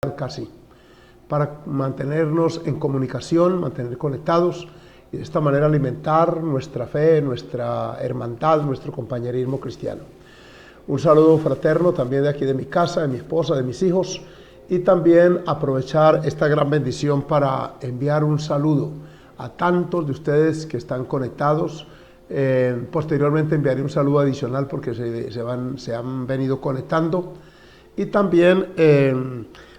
casi, para mantenernos en comunicación, mantener conectados y de esta manera alimentar nuestra fe, nuestra hermandad, nuestro compañerismo cristiano. Un saludo fraterno también de aquí de mi casa, de mi esposa, de mis hijos, y también aprovechar esta gran bendición para enviar un saludo a tantos de ustedes que están conectados. Posteriormente enviaré un saludo adicional porque se han venido conectando, y también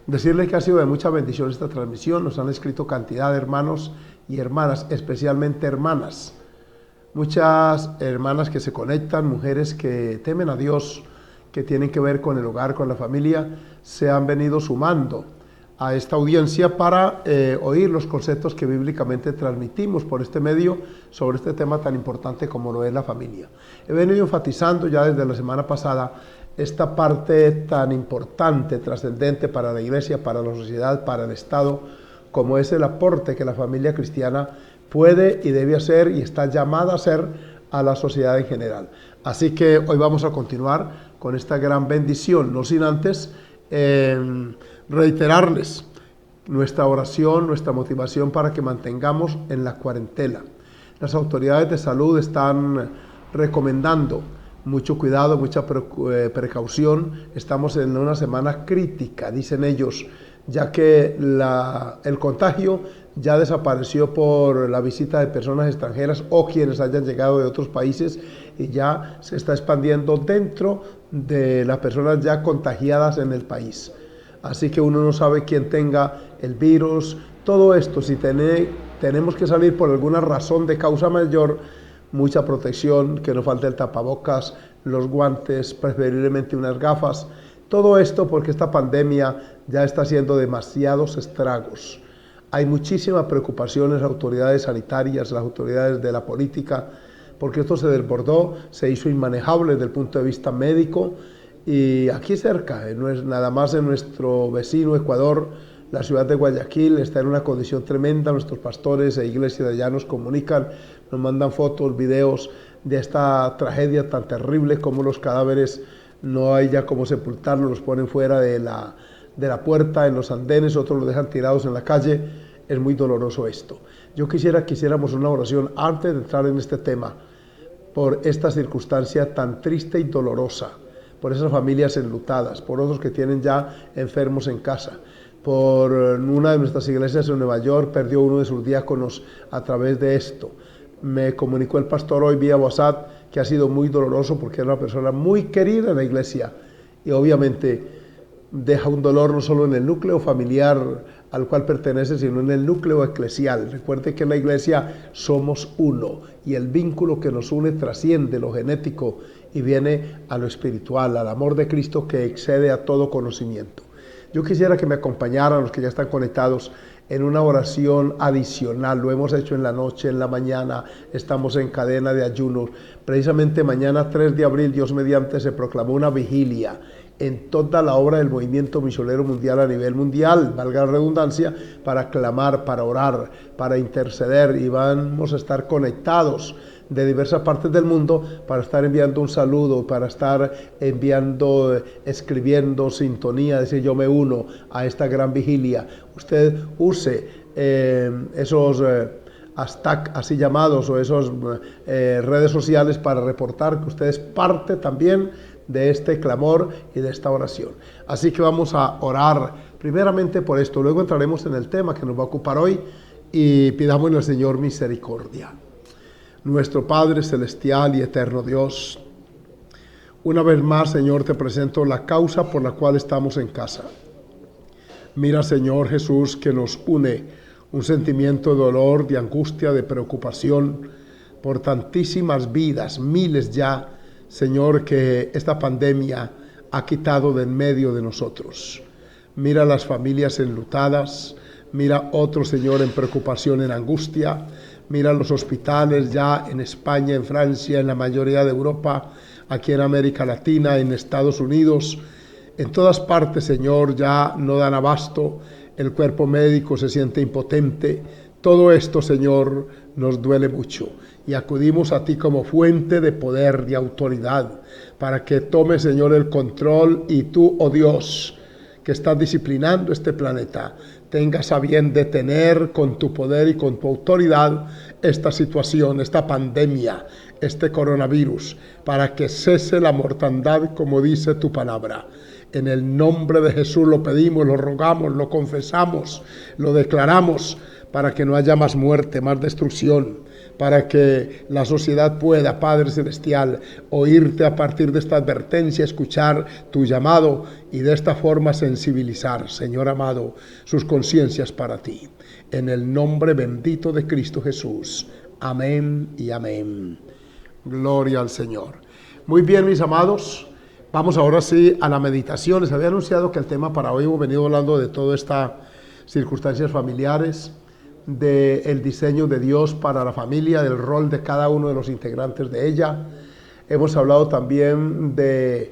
decirles que ha sido de mucha bendición esta transmisión. Nos han escrito cantidad de hermanos y hermanas, especialmente hermanas, muchas hermanas que se conectan, mujeres que temen a Dios, que tienen que ver con el hogar, con la familia, se han venido sumando a esta audiencia para oír los conceptos que bíblicamente transmitimos por este medio sobre este tema tan importante como lo es la familia. He venido enfatizando ya desde la semana pasada esta parte tan importante, trascendente para la iglesia, para la sociedad, para el Estado, como es el aporte que la familia cristiana puede y debe hacer y está llamada a hacer a la sociedad en general. Así que hoy vamos a continuar con esta gran bendición, no sin antes reiterarles nuestra oración, nuestra motivación para que mantengamos en la cuarentena. Las autoridades de salud están recomendando mucho cuidado, mucha precaución. Estamos en una semana crítica, dicen ellos, ya que el contagio ya desapareció por la visita de personas extranjeras o quienes hayan llegado de otros países, y ya se está expandiendo dentro de las personas ya contagiadas en el país. Así que uno no sabe quién tenga el virus. Todo esto, si tenemos que salir por alguna razón de causa mayor, mucha protección, que no falte el tapabocas, los guantes, preferiblemente unas gafas. Todo esto porque esta pandemia ya está haciendo demasiados estragos. Hay muchísima preocupación en las autoridades sanitarias, las autoridades de la política, porque esto se desbordó, se hizo inmanejable desde el punto de vista médico. Y aquí cerca, no es nada más en nuestro vecino Ecuador, la ciudad de Guayaquil está en una condición tremenda. Nuestros pastores e iglesias de allá nos comunican, nos mandan fotos, videos de esta tragedia tan terrible, como los cadáveres no hay ya cómo sepultarlos, los ponen fuera de la puerta, en los andenes, otros los dejan tirados en la calle. Es muy doloroso esto. Yo que hiciéramos una oración antes de entrar en este tema, por esta circunstancia tan triste y dolorosa, por esas familias enlutadas, por otros que tienen ya enfermos en casa, por una de nuestras iglesias en Nueva York, perdió uno de sus diáconos a través de esto. Me comunicó el pastor hoy vía WhatsApp que ha sido muy doloroso porque era una persona muy querida en la iglesia, y obviamente deja un dolor no solo en el núcleo familiar al cual pertenece, sino en el núcleo eclesial. Recuerde que en la iglesia somos uno, y el vínculo que nos une trasciende lo genético y viene a lo espiritual, al amor de Cristo que excede a todo conocimiento. Yo quisiera que me acompañaran los que ya están conectados en una oración adicional. Lo hemos hecho en la noche, en la mañana, estamos en cadena de ayunos. Precisamente mañana 3 de abril, Dios mediante, se proclamó una vigilia en toda la obra del movimiento misionero mundial a nivel mundial, valga la redundancia, para clamar, para orar, para interceder, y vamos a estar conectados de diversas partes del mundo para estar enviando un saludo, para estar escribiendo sintonía, decir yo me uno a esta gran vigilia. Usted use esos hashtag así llamados o esas redes sociales para reportar que usted es parte también de este clamor y de esta oración. Así que vamos a orar primeramente por esto, luego entraremos en el tema que nos va a ocupar hoy y pidamos al Señor misericordia. Nuestro Padre celestial y eterno Dios, una vez más, Señor, te presento la causa por la cual estamos en casa. Mira, Señor Jesús, que nos une un sentimiento de dolor, de angustia, de preocupación por tantísimas vidas, miles ya, Señor, que esta pandemia ha quitado de en medio de nosotros. Mira las familias enlutadas, mira otros, Señor, en preocupación, en angustia. Mira los hospitales ya en España, en Francia, en la mayoría de Europa, aquí en América Latina, en Estados Unidos. En todas partes, Señor, ya no dan abasto, el cuerpo médico se siente impotente. Todo esto, Señor, nos duele mucho, y acudimos a ti como fuente de poder, de autoridad, para que tome, Señor, el control, y tú, oh Dios, que estás disciplinando este planeta, tengas a bien detener con tu poder y con tu autoridad esta situación, esta pandemia, este coronavirus, para que cese la mortandad como dice tu palabra. En el nombre de Jesús lo pedimos, lo rogamos, lo confesamos, lo declaramos, para que no haya más muerte, más destrucción, para que la sociedad pueda, Padre Celestial, oírte a partir de esta advertencia, escuchar tu llamado y de esta forma sensibilizar, Señor amado, sus conciencias para ti. En el nombre bendito de Cristo Jesús. Amén y amén. Gloria al Señor. Muy bien, mis amados. Vamos ahora sí a la meditación. Les había anunciado que el tema para hoy hemos venido hablando de todas estas circunstancias familiares, del diseño de Dios para la familia, del rol de cada uno de los integrantes de ella. Hemos hablado también de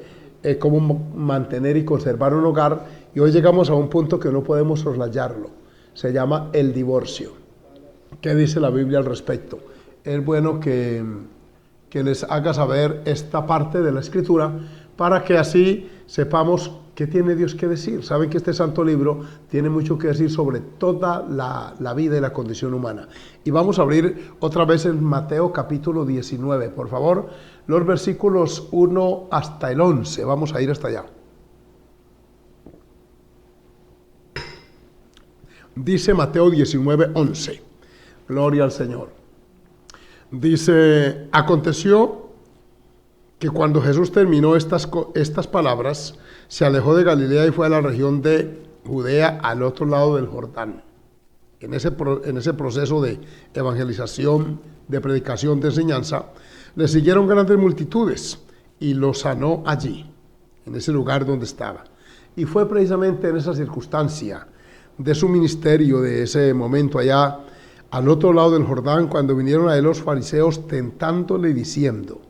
cómo mantener y conservar un hogar, y hoy llegamos a un punto que no podemos soslayarlo. Se llama el divorcio. ¿Qué dice la Biblia al respecto? Es bueno que les haga saber esta parte de la Escritura para que así sepamos qué tiene Dios que decir. Saben que este santo libro tiene mucho que decir sobre toda la vida y la condición humana. Y vamos a abrir otra vez en Mateo capítulo 19. Por favor, los versículos 1 hasta el 11. Vamos a ir hasta allá. Dice Mateo 19, 11. Gloria al Señor. Dice, aconteció que cuando Jesús terminó estas palabras, se alejó de Galilea y fue a la región de Judea, al otro lado del Jordán. En ese proceso de evangelización, de predicación, de enseñanza, le siguieron grandes multitudes y lo sanó allí, en ese lugar donde estaba. Y fue precisamente en esa circunstancia de su ministerio, de ese momento allá, al otro lado del Jordán, cuando vinieron a él los fariseos tentándole diciendo,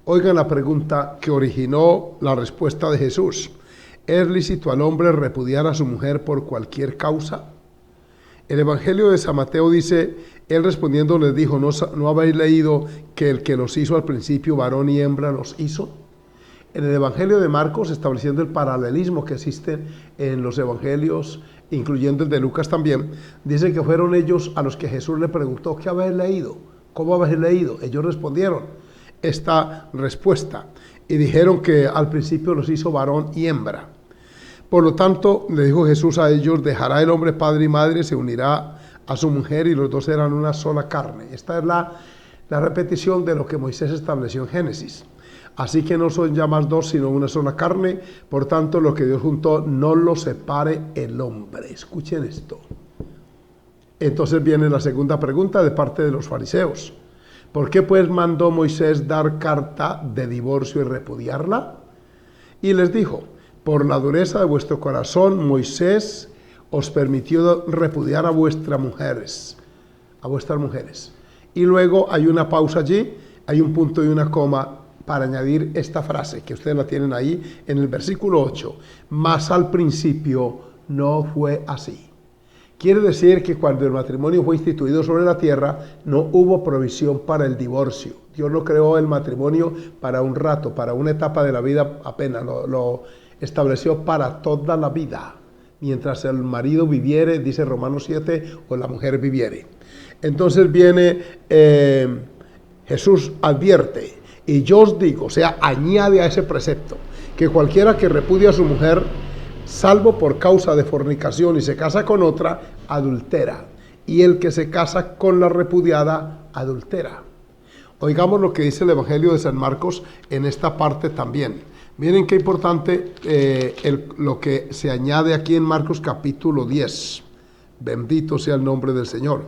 oigan la pregunta que originó la respuesta de Jesús. ¿Es lícito al hombre repudiar a su mujer por cualquier causa? El Evangelio de San Mateo dice, él respondiendo les dijo, ¿no habéis leído que el que los hizo al principio, varón y hembra, los hizo? En el Evangelio de Marcos, estableciendo el paralelismo que existe en los Evangelios, incluyendo el de Lucas también, dice que fueron ellos a los que Jesús le preguntó, ¿qué habéis leído? ¿Cómo habéis leído? Ellos respondieron esta respuesta y dijeron que al principio los hizo varón y hembra. Por lo tanto, le dijo Jesús a ellos, dejará el hombre padre y madre, se unirá a su mujer y los dos serán una sola carne. Esta es la repetición de lo que Moisés estableció en Génesis. Así que no son ya más dos, sino una sola carne. Por tanto, lo que Dios juntó, no lo separe el hombre. Escuchen esto. Entonces viene la segunda pregunta de parte de los fariseos. ¿Por qué pues mandó Moisés dar carta de divorcio y repudiarla? Y les dijo, por la dureza de vuestro corazón, Moisés os permitió repudiar a vuestras mujeres. Y luego hay una pausa allí, hay un punto y una coma para añadir esta frase, que ustedes la tienen ahí en el versículo 8. Mas al principio no fue así. Quiere decir que cuando el matrimonio fue instituido sobre la tierra, no hubo provisión para el divorcio. Dios no creó el matrimonio para un rato, para una etapa de la vida apenas, lo estableció para toda la vida. Mientras el marido viviere, dice Romanos 7, o la mujer viviere. Entonces viene Jesús advierte, y yo os digo, o sea, añade a ese precepto, que cualquiera que repudie a su mujer, salvo por causa de fornicación y se casa con otra, adultera. Y el que se casa con la repudiada, adultera. Oigamos lo que dice el Evangelio de San Marcos en esta parte también. Miren qué importante lo que se añade aquí en Marcos capítulo 10. Bendito sea el nombre del Señor.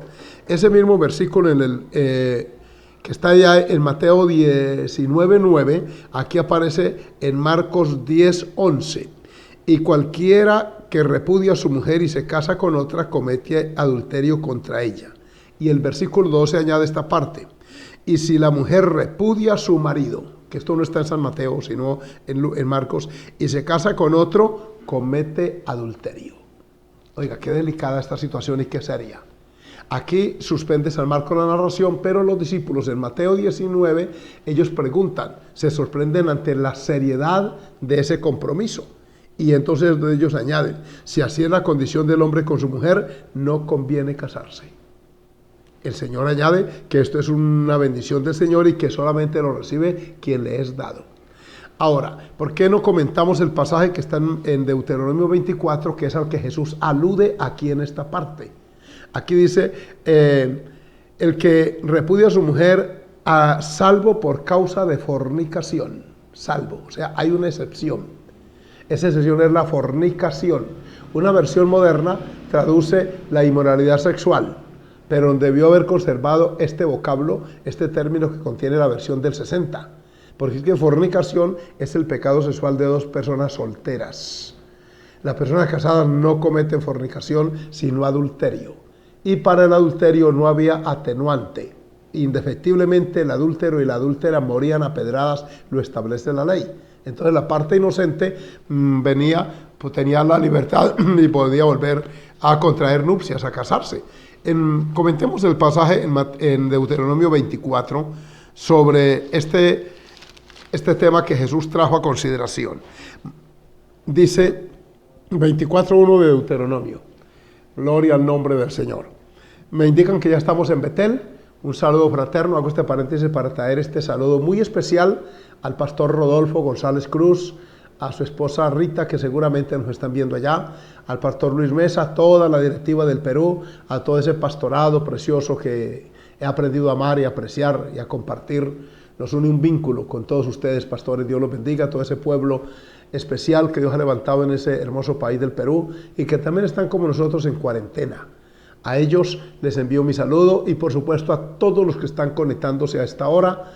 Ese mismo versículo que está ya en Mateo 19:9, aquí aparece en Marcos 10:11. Y cualquiera que repudia a su mujer y se casa con otra, comete adulterio contra ella. Y el versículo 12 añade esta parte. Y si la mujer repudia a su marido, que esto no está en San Mateo, sino en Marcos, y se casa con otro, comete adulterio. Oiga, qué delicada esta situación y qué seria. Aquí suspende San Marcos la narración, pero los discípulos en Mateo 19, ellos preguntan, se sorprenden ante la seriedad de ese compromiso. Y entonces ellos añaden, si así es la condición del hombre con su mujer, no conviene casarse. El Señor añade que esto es una bendición del Señor y que solamente lo recibe quien le es dado. Ahora, ¿por qué no comentamos el pasaje que está en Deuteronomio 24, que es al que Jesús alude aquí en esta parte? Aquí dice, el que repudia a su mujer a salvo por causa de fornicación. Salvo, o sea, hay una excepción. Esa excepción es la fornicación. Una versión moderna traduce la inmoralidad sexual, pero debió haber conservado este vocablo, este término que contiene la versión del 60. Porque es que fornicación es el pecado sexual de dos personas solteras. Las personas casadas no cometen fornicación, sino adulterio. Y para el adulterio no había atenuante. Indefectiblemente el adúltero y la adúltera morían a pedradas, lo establece la ley. Entonces la parte inocente venía, pues tenía la libertad y podía volver a contraer nupcias, a casarse. Comentemos el pasaje en Deuteronomio 24 sobre este tema que Jesús trajo a consideración. Dice 24:1 de Deuteronomio. Gloria al nombre del Señor. Me indican que ya estamos en Betel. Un saludo fraterno, hago este paréntesis para traer este saludo muy especial al pastor Rodolfo González Cruz, a su esposa Rita, que seguramente nos están viendo allá, al pastor Luis Mesa, a toda la directiva del Perú, a todo ese pastorado precioso que he aprendido a amar y a apreciar y a compartir. Nos une un vínculo con todos ustedes, pastores. Dios los bendiga, a todo ese pueblo especial que Dios ha levantado en ese hermoso país del Perú y que también están como nosotros en cuarentena. A ellos les envío mi saludo y por supuesto a todos los que están conectándose a esta hora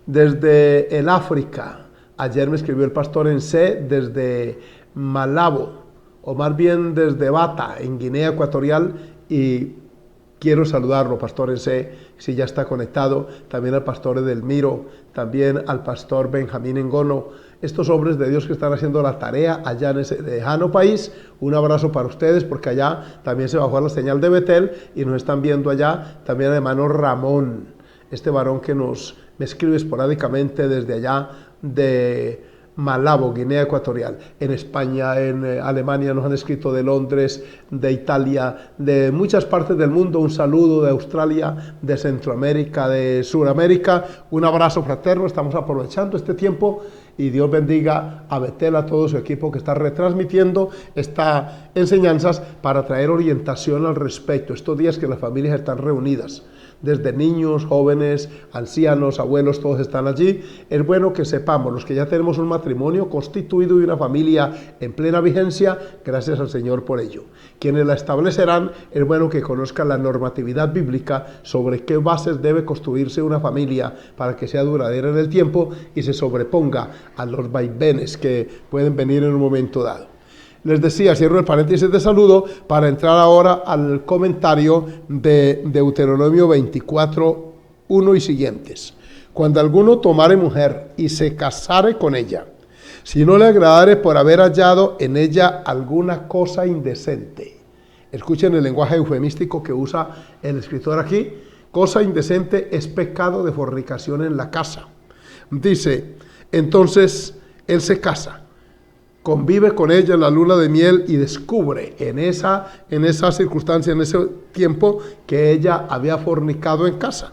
desde el África. Ayer me escribió el pastor en C desde Malabo, o más bien desde Bata, en Guinea Ecuatorial, y quiero saludarlo, pastor en C, si ya está conectado, también al pastor Edelmiro, también al pastor Benjamín Engono, estos hombres de Dios que están haciendo la tarea allá en ese lejano país. Un abrazo para ustedes, porque allá también se bajó la señal de Betel y nos están viendo allá también el hermano Ramón, este varón que me escribe esporádicamente desde allá de Malabo, Guinea Ecuatorial. En España, en Alemania nos han escrito, de Londres, de Italia, de muchas partes del mundo. Un saludo de Australia, de Centroamérica, de Sudamérica. Un abrazo fraterno. Estamos aprovechando este tiempo y Dios bendiga a Betel, a todo su equipo que está retransmitiendo estas enseñanzas para traer orientación al respecto. Estos días que las familias están reunidas, desde niños, jóvenes, ancianos, abuelos, todos están allí. Es bueno que sepamos, los que ya tenemos un matrimonio constituido y una familia en plena vigencia, gracias al Señor por ello. Quienes la establecerán, es bueno que conozcan la normatividad bíblica sobre qué bases debe construirse una familia para que sea duradera en el tiempo y se sobreponga a los vaivenes que pueden venir en un momento dado. Les decía, cierro el paréntesis de saludo para entrar ahora al comentario de Deuteronomio 24, 1 y siguientes. Cuando alguno tomare mujer y se casare con ella, si no le agradare por haber hallado en ella alguna cosa indecente. Escuchen el lenguaje eufemístico que usa el escritor aquí. Cosa indecente es pecado de fornicación en la casa. Dice, entonces él se casa, convive con ella en la luna de miel y descubre en esa circunstancia, en ese tiempo, que ella había fornicado en casa.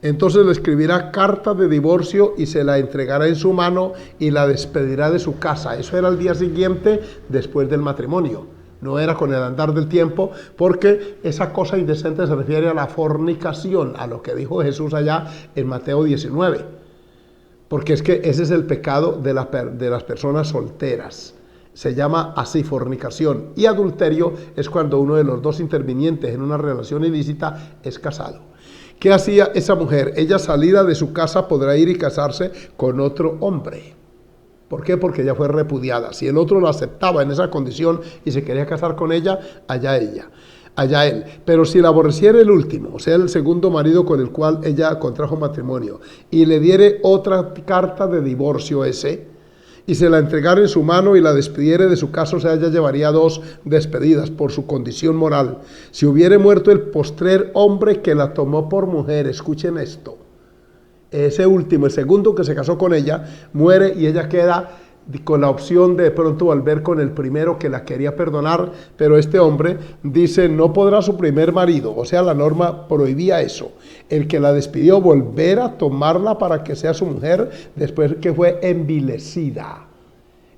Entonces le escribirá carta de divorcio y se la entregará en su mano y la despedirá de su casa. Eso era el día siguiente después del matrimonio. No era con el andar del tiempo, porque esa cosa indecente se refiere a la fornicación, a lo que dijo Jesús allá en Mateo 19. Porque es que ese es el pecado de las personas solteras. Se llama así fornicación. Y adulterio es cuando uno de los dos intervinientes en una relación ilícita es casado. ¿Qué hacía esa mujer? Ella, salida de su casa, podrá ir y casarse con otro hombre. ¿Por qué? Porque ella fue repudiada. Si el otro lo aceptaba en esa condición y se quería casar con ella, allá él. Pero si la aborreciera el último, o sea, el segundo marido con el cual ella contrajo matrimonio, y le diere otra carta de divorcio y se la entregara en su mano y la despidiere de su casa, o sea, ella llevaría 2 despedidas por su condición moral. Si hubiere muerto el postrer hombre que la tomó por mujer, escuchen esto, ese último, el segundo que se casó con ella, muere y ella queda con la opción de pronto volver con el primero que la quería perdonar, pero este hombre dice no podrá su primer marido, o sea, la norma prohibía eso, el que la despidió volver a tomarla para que sea su mujer después que fue envilecida.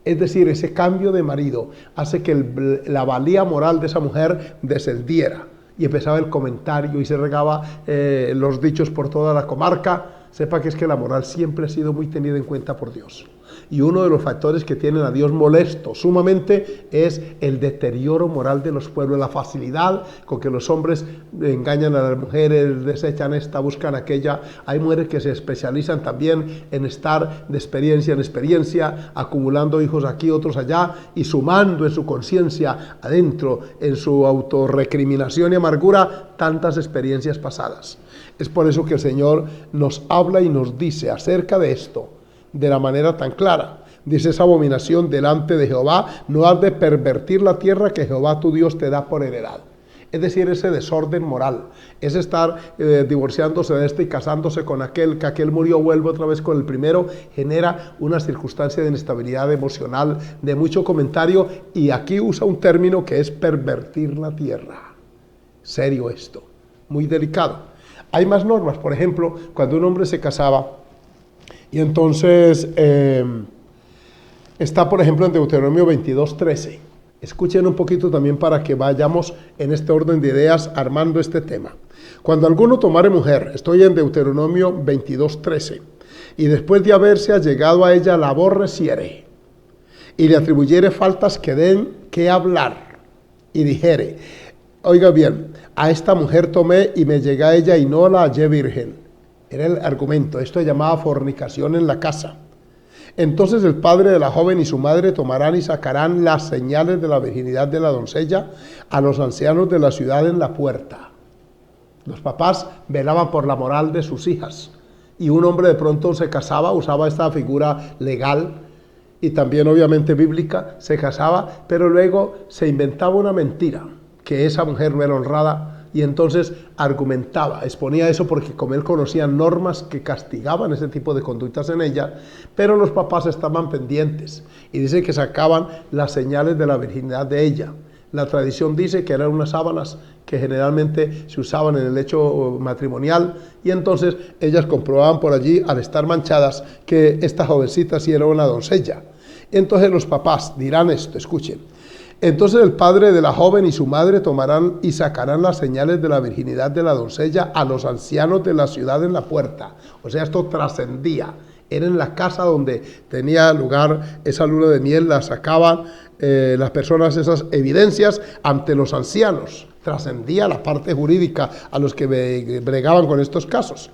Es decir, ese cambio de marido hace que la valía moral de esa mujer descendiera. Y empezaba el comentario y se regaba los dichos por toda la comarca. Sepa que es que la moral siempre ha sido muy tenida en cuenta por Dios. Y uno de los factores que tienen a Dios molesto sumamente es el deterioro moral de los pueblos, la facilidad con que los hombres engañan a las mujeres, desechan esta, buscan aquella. Hay mujeres que se especializan también en estar de experiencia en experiencia, acumulando hijos aquí, otros allá, y sumando en su conciencia adentro, en su autorrecriminación y amargura, tantas experiencias pasadas. Es por eso que el Señor nos habla y nos dice acerca de esto, de la manera tan clara. Dice, esa abominación delante de Jehová, no has de pervertir la tierra que Jehová tu Dios te da por heredad. Es decir, ese desorden moral, es estar divorciándose de este y casándose con aquel, que aquel murió, vuelve otra vez con el primero, genera una circunstancia de inestabilidad emocional, de mucho comentario, y aquí usa un término que es pervertir la tierra. Serio esto, muy delicado. Hay más normas, por ejemplo, cuando un hombre se casaba, y entonces está, por ejemplo, en Deuteronomio 22:13. Escuchen un poquito también para que vayamos en este orden de ideas armando este tema. Cuando alguno tomare mujer, estoy en Deuteronomio 22:13, y después de haberse allegado a ella la aborreciere, y le atribuyere faltas que den que hablar, y dijere, oiga bien, a esta mujer tomé y me llegué a ella y no la hallé virgen. Era el argumento, esto se llamaba fornicación en la casa. Entonces el padre de la joven y su madre tomarán y sacarán las señales de la virginidad de la doncella a los ancianos de la ciudad en la puerta. Los papás velaban por la moral de sus hijas, y un hombre de pronto se casaba, usaba esta figura legal y también obviamente bíblica, se casaba, pero luego se inventaba una mentira, que esa mujer no era honrada, y entonces argumentaba, exponía eso porque como él conocía normas que castigaban ese tipo de conductas en ella, pero los papás estaban pendientes y dice que sacaban las señales de la virginidad de ella. La tradición dice que eran unas sábanas que generalmente se usaban en el lecho matrimonial, y entonces ellas comprobaban por allí, al estar manchadas, que esta jovencita sí era una doncella. Entonces los papás dirán esto, escuchen. Entonces el padre de la joven y su madre tomarán y sacarán las señales de la virginidad de la doncella a los ancianos de la ciudad en la puerta. O sea, esto trascendía. Era en la casa donde tenía lugar esa luna de miel, la sacaban las personas esas evidencias ante los ancianos. Trascendía la parte jurídica a los que bregaban con estos casos.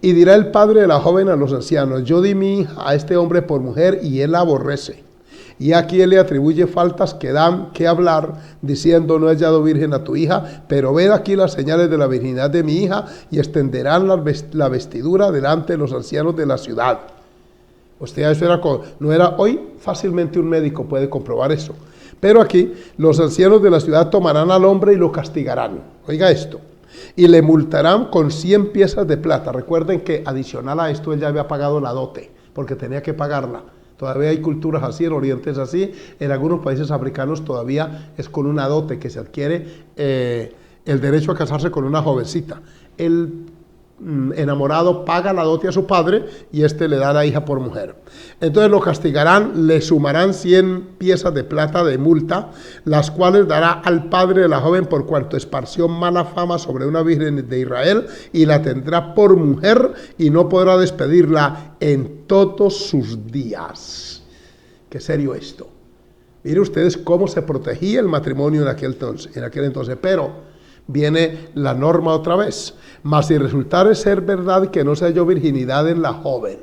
Y dirá el padre de la joven a los ancianos, yo di mi hija a este hombre por mujer y él la aborrece. Y aquí él le atribuye faltas que dan que hablar, diciendo, no he hallado virgen a tu hija, pero ved aquí las señales de la virginidad de mi hija, y extenderán la vestidura delante de los ancianos de la ciudad. O sea, eso no era hoy, fácilmente un médico puede comprobar eso. Pero aquí, los ancianos de la ciudad tomarán al hombre y lo castigarán. Oiga esto. Y le multarán con 100 piezas de plata. Recuerden que adicional a esto él ya había pagado la dote, porque tenía que pagarla. Todavía hay culturas así, en Oriente es así, en algunos países africanos todavía es con una dote que se adquiere el derecho a casarse con una jovencita. El enamorado paga la dote a su padre y éste le da a la hija por mujer. Entonces lo castigarán, le sumarán 100 piezas de plata de multa, las cuales dará al padre de la joven por cuanto esparció mala fama sobre una virgen de Israel, y la tendrá por mujer y no podrá despedirla en todos sus días. Qué serio esto. Miren ustedes cómo se protegía el matrimonio en aquel entonces, pero viene la norma otra vez. Mas si resultare ser verdad que no se halló virginidad en la joven,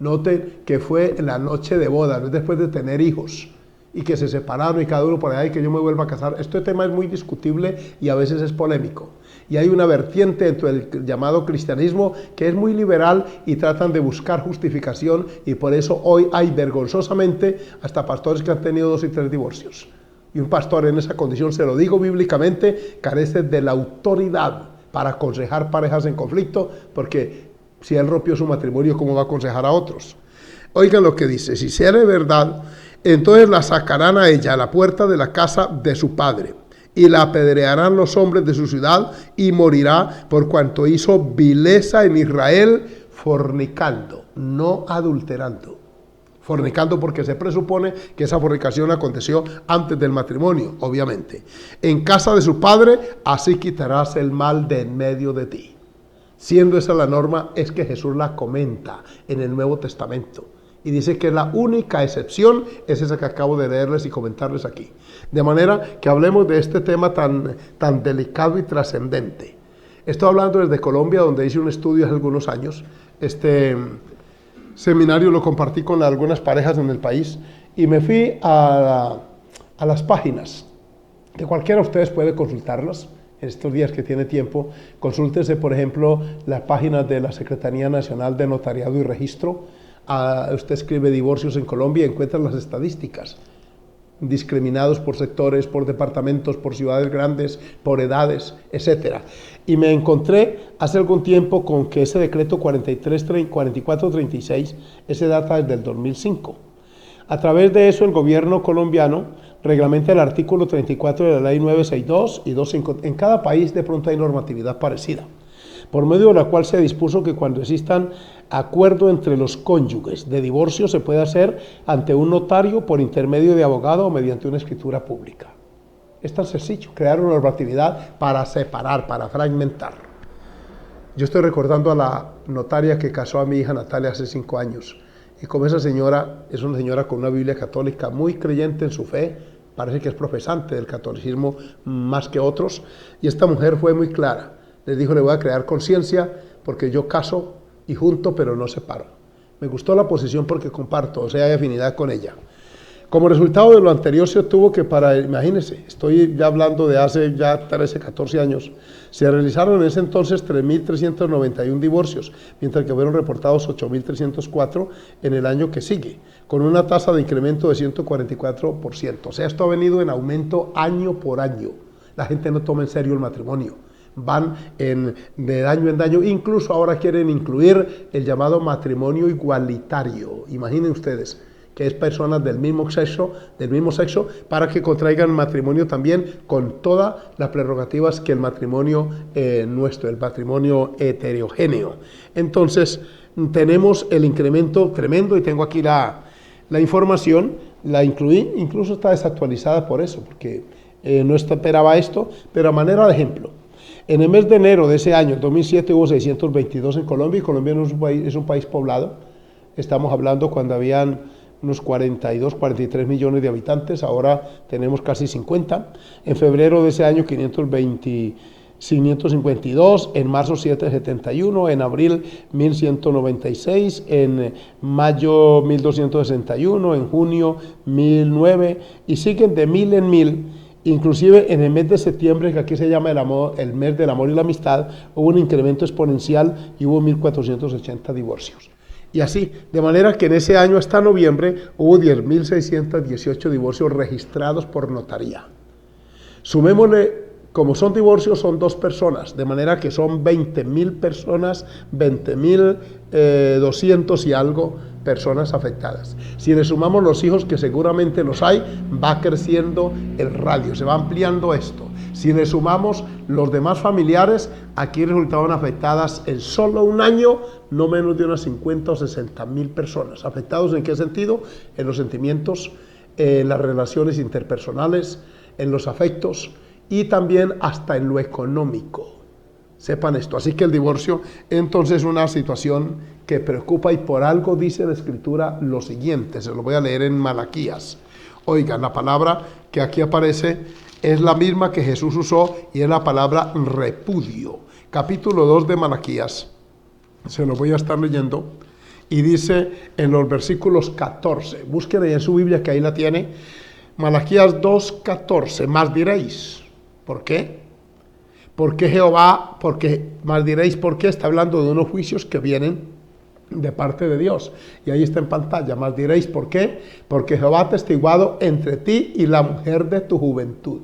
noten que fue en la noche de boda, no es después de tener hijos, y que se separaron y cada uno por ahí, que yo me vuelva a casar. Este tema es muy discutible y a veces es polémico. Y hay una vertiente dentro del llamado cristianismo que es muy liberal y tratan de buscar justificación, y por eso hoy hay vergonzosamente hasta pastores que han tenido 2 y 3 divorcios. Y un pastor en esa condición, se lo digo bíblicamente, carece de la autoridad para aconsejar parejas en conflicto, porque si él rompió su matrimonio, ¿cómo va a aconsejar a otros? Oigan lo que dice: si sea de verdad, entonces la sacarán a ella a la puerta de la casa de su padre, y la apedrearán los hombres de su ciudad, y morirá por cuanto hizo vileza en Israel, fornicando, no adulterando. Fornicando porque se presupone que esa fornicación aconteció antes del matrimonio, obviamente. En casa de su padre, así quitarás el mal de en medio de ti. Siendo esa la norma, es que Jesús la comenta en el Nuevo Testamento. Y dice que la única excepción es esa que acabo de leerles y comentarles aquí. De manera que hablemos de este tema tan delicado y trascendente. Estoy hablando desde Colombia, donde hice un estudio hace algunos años. Este seminario lo compartí con algunas parejas en el país y me fui a las páginas, que cualquiera de ustedes puede consultarlas. En estos días que tiene tiempo, consúltese, por ejemplo, las páginas de la Secretaría Nacional de Notariado y Registro. Usted escribe divorcios en Colombia y encuentra las estadísticas, discriminados por sectores, por departamentos, por ciudades grandes, por edades, etc. Y me encontré hace algún tiempo con que ese decreto 4436, ese data desde el 2005. A través de eso el gobierno colombiano reglamenta el artículo 34 de la ley 962 y 25. En cada país de pronto hay normatividad parecida, por medio de la cual se dispuso que cuando existan acuerdo entre los cónyuges de divorcio se puede hacer ante un notario por intermedio de abogado o mediante una escritura pública. Es tan sencillo, crear una normatividad para separar, para fragmentar. Yo estoy recordando a la notaria que casó a mi hija Natalia hace 5 años, y como esa señora es una señora con una Biblia católica, muy creyente en su fe, parece que es profesante del catolicismo más que otros, y esta mujer fue muy clara. Les dijo: le voy a crear conciencia porque yo caso y junto, pero no separo. Me gustó la posición porque comparto, o sea, hay afinidad con ella. Como resultado de lo anterior se obtuvo que imagínense, estoy ya hablando de hace ya 13, 14 años, se realizaron en ese entonces 3.391 divorcios, mientras que fueron reportados 8.304 en el año que sigue, con una tasa de incremento de 144%. O sea, esto ha venido en aumento año por año. La gente no toma en serio el matrimonio. Van de año en año, incluso ahora quieren incluir el llamado matrimonio igualitario. Imaginen ustedes, que es personas del mismo sexo, para que contraigan matrimonio también con todas las prerrogativas que el matrimonio nuestro, el matrimonio heterogéneo. Entonces, tenemos el incremento tremendo, y tengo aquí la información, la incluí, incluso está desactualizada por eso, porque no esperaba esto, pero a manera de ejemplo. En el mes de enero de ese año, 2007, hubo 622 en Colombia, y Colombia es un país poblado. Estamos hablando cuando habían unos 42, 43 millones de habitantes, ahora tenemos casi 50. En febrero de ese año, 552, en marzo 771, en abril 1196, en mayo 1261, en junio 1009, y siguen de 1000 en 1000. Inclusive en el mes de septiembre, que aquí se llama el mes del amor y la amistad, hubo un incremento exponencial y hubo 1.480 divorcios. Y así, de manera que en ese año hasta noviembre hubo 10.618 divorcios registrados por notaría. Sumémosle, como son divorcios, son 2 personas, de manera que son 20.000 personas, 20.200 y algo personas afectadas. Si le sumamos los hijos, que seguramente los hay, va creciendo el radio, se va ampliando esto. Si le sumamos los demás familiares, aquí resultaban afectadas en solo un año no menos de unas 50 o 60.000 personas. ¿Afectados en qué sentido? En los sentimientos, en las relaciones interpersonales, en los afectos y también hasta en lo económico. Sepan esto. Así que el divorcio entonces es una situación que preocupa, y por algo dice la Escritura lo siguiente, se lo voy a leer en Malaquías. Oigan, la palabra que aquí aparece es la misma que Jesús usó, y es la palabra repudio. Capítulo 2 de Malaquías, se lo voy a estar leyendo, y dice en los versículos 14, busquen ahí en su Biblia que ahí la tiene, Malaquías 2:14, más diréis, ¿por qué? Más diréis, ¿por qué? Está hablando de unos juicios que vienen de parte de Dios, y ahí está en pantalla, más diréis, ¿por qué? Porque Jehová ha testiguado entre ti y la mujer de tu juventud.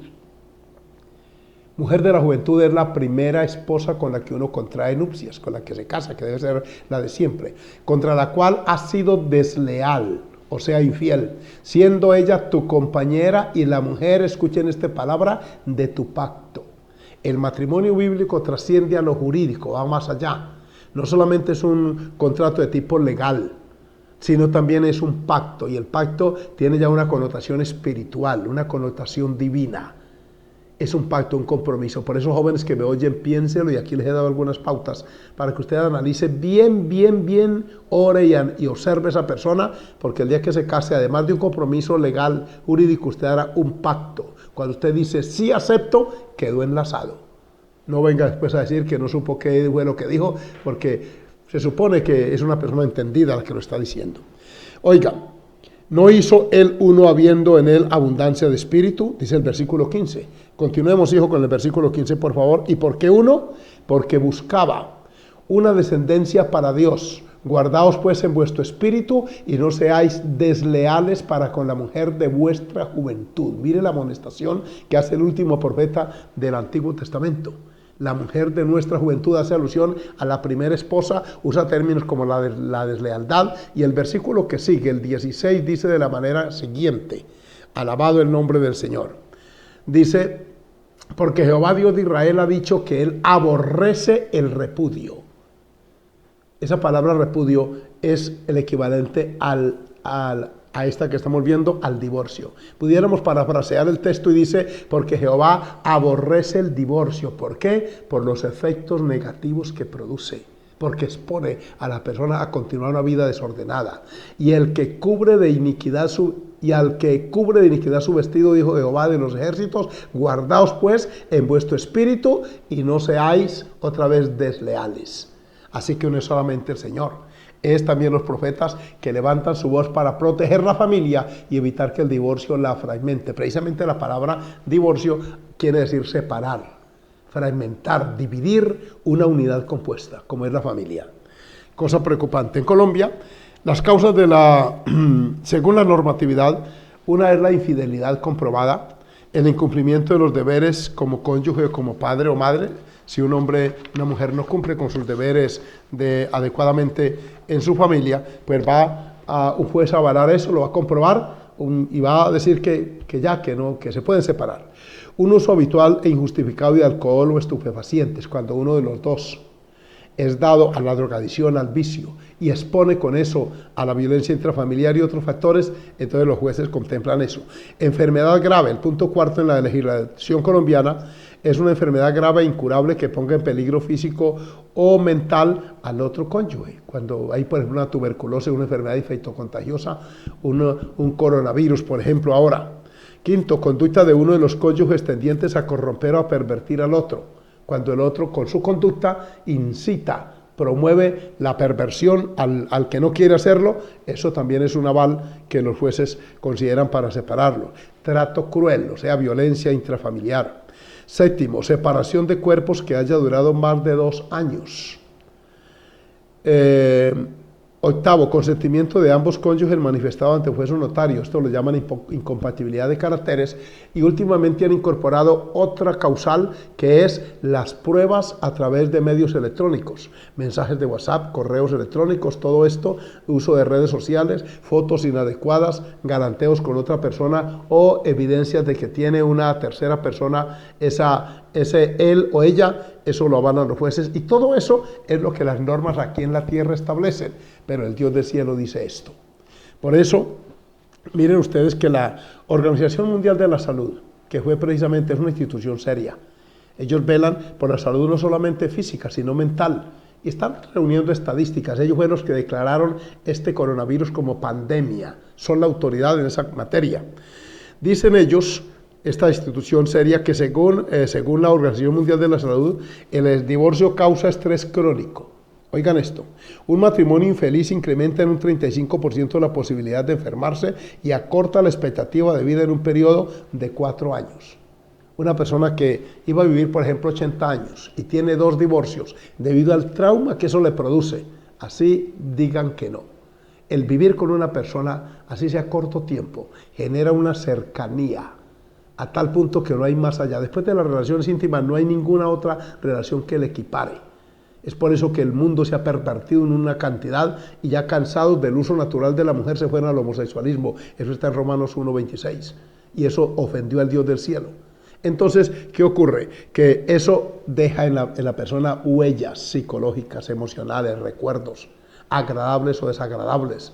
Mujer de la juventud es la primera esposa con la que uno contrae nupcias, con la que se casa, que debe ser la de siempre, contra la cual has sido desleal, o sea, infiel, siendo ella tu compañera y la mujer, escuchen esta palabra, de tu pacto. El matrimonio bíblico trasciende a lo jurídico, va más allá. No solamente es un contrato de tipo legal, sino también es un pacto, y el pacto tiene ya una connotación espiritual, una connotación divina. Es un pacto, un compromiso. Por eso, jóvenes que me oyen, piénselo, y aquí les he dado algunas pautas para que usted analice bien, ore y observe a esa persona, porque el día que se case, además de un compromiso legal, jurídico, usted hará un pacto. Cuando usted dice, sí acepto, quedó enlazado. No venga después a decir que no supo qué fue lo que dijo, porque se supone que es una persona entendida la que lo está diciendo. Oiga, ¿no hizo él uno habiendo en él abundancia de espíritu? Dice el versículo 15. Continuemos, hijo, con el versículo 15, por favor. ¿Y por qué uno? Porque buscaba una descendencia para Dios. Guardaos pues en vuestro espíritu y no seáis desleales para con la mujer de vuestra juventud. Mire la amonestación que hace el último profeta del Antiguo Testamento. La mujer de nuestra juventud hace alusión a la primera esposa, usa términos como la deslealdad, y el versículo que sigue, el 16, dice de la manera siguiente: alabado el nombre del Señor. Dice, porque Jehová Dios de Israel ha dicho que él aborrece el repudio. Esa palabra repudio es el equivalente a esta que estamos viendo, al divorcio. Pudiéramos parafrasear el texto y dice, porque Jehová aborrece el divorcio. ¿Por qué? Por los efectos negativos que produce, porque expone a la persona a continuar una vida desordenada. Y al que cubre de iniquidad su vestido, dijo Jehová de los ejércitos, guardaos pues en vuestro espíritu y no seáis otra vez desleales. Así que no es solamente el Señor, es también los profetas que levantan su voz para proteger la familia y evitar que el divorcio la fragmente. Precisamente la palabra divorcio quiere decir separar, fragmentar, dividir una unidad compuesta, como es la familia. Cosa preocupante. En Colombia, las causas según la normatividad, una es la infidelidad comprobada, el incumplimiento de los deberes como cónyuge o como padre o madre. Si un hombre, una mujer no cumple con sus deberes adecuadamente en su familia, pues un juez a avalar eso, lo va a comprobar y va a decir que se pueden separar. Un uso habitual e injustificado de alcohol o estupefacientes, cuando uno de los dos es dado a la drogadicción, al vicio, y expone con eso a la violencia intrafamiliar y otros factores, entonces los jueces contemplan eso. Enfermedad grave, el punto cuarto en la legislación colombiana, es una enfermedad grave e incurable que ponga en peligro físico o mental al otro cónyuge. Cuando hay, por ejemplo, una tuberculosis, una enfermedad infectocontagiosa, un coronavirus, por ejemplo, ahora. Quinto, conducta de uno de los cónyuges tendientes a corromper o a pervertir al otro. Cuando el otro, con su conducta, incita, promueve la perversión al que no quiere hacerlo, eso también es un aval que los jueces consideran para separarlo. Trato cruel, o sea, violencia intrafamiliar. Séptimo, separación de cuerpos que haya durado más de 2 años. Octavo, consentimiento de ambos cónyuges manifestado ante juez o notario. Esto lo llaman incompatibilidad de caracteres. Y últimamente han incorporado otra causal, que es las pruebas a través de medios electrónicos. Mensajes de WhatsApp, correos electrónicos, todo esto, uso de redes sociales, fotos inadecuadas, galanteos con otra persona o evidencias de que tiene una tercera persona ese él o ella. Eso lo avalan los jueces, y todo eso es lo que las normas aquí en la tierra establecen, pero el Dios del cielo dice esto. Por eso, miren ustedes que la Organización Mundial de la Salud, que fue precisamente, es una institución seria, ellos velan por la salud no solamente física, sino mental, y están reuniendo estadísticas. Ellos fueron los que declararon este coronavirus como pandemia, son la autoridad en esa materia. Dicen ellos, esta institución seria, que según la Organización Mundial de la Salud, el divorcio causa estrés crónico. Oigan esto, un matrimonio infeliz incrementa en un 35% la posibilidad de enfermarse y acorta la expectativa de vida en un periodo de 4 años. Una persona que iba a vivir, por ejemplo, 80 años y tiene 2 divorcios debido al trauma que eso le produce, así digan que no. El vivir con una persona, así sea corto tiempo, genera una cercanía a tal punto que no hay más allá. Después de las relaciones íntimas no hay ninguna otra relación que le equipare. Es por eso que el mundo se ha pervertido en una cantidad y ya cansados del uso natural de la mujer se fueron al homosexualismo. Eso está en Romanos 1:26. Y eso ofendió al Dios del cielo. Entonces, ¿qué ocurre? Que eso deja en la persona huellas psicológicas, emocionales, recuerdos, agradables o desagradables.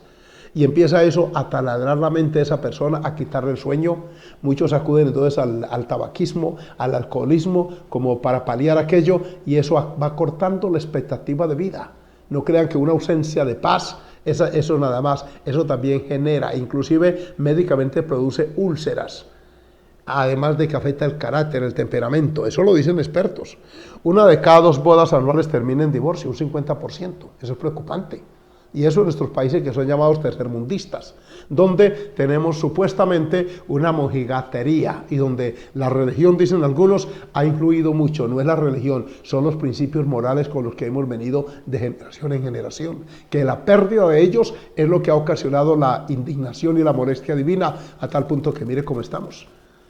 Y empieza eso a taladrar la mente de esa persona, a quitarle el sueño. Muchos acuden entonces al tabaquismo, al alcoholismo, como para paliar aquello, y eso va cortando la expectativa de vida. No crean que una ausencia de paz, eso nada más, eso también genera, inclusive médicamente produce úlceras. Además de que afecta el carácter, el temperamento, eso lo dicen expertos. 1 de cada 2 bodas anuales termina en divorcio, un 50%, eso es preocupante. Y eso en nuestros países que son llamados tercermundistas, donde tenemos supuestamente una mojigatería y donde la religión, dicen algunos, ha influido mucho. No es la religión, son los principios morales con los que hemos venido de generación en generación, que la pérdida de ellos es lo que ha ocasionado la indignación y la molestia divina, a tal punto que mire cómo estamos.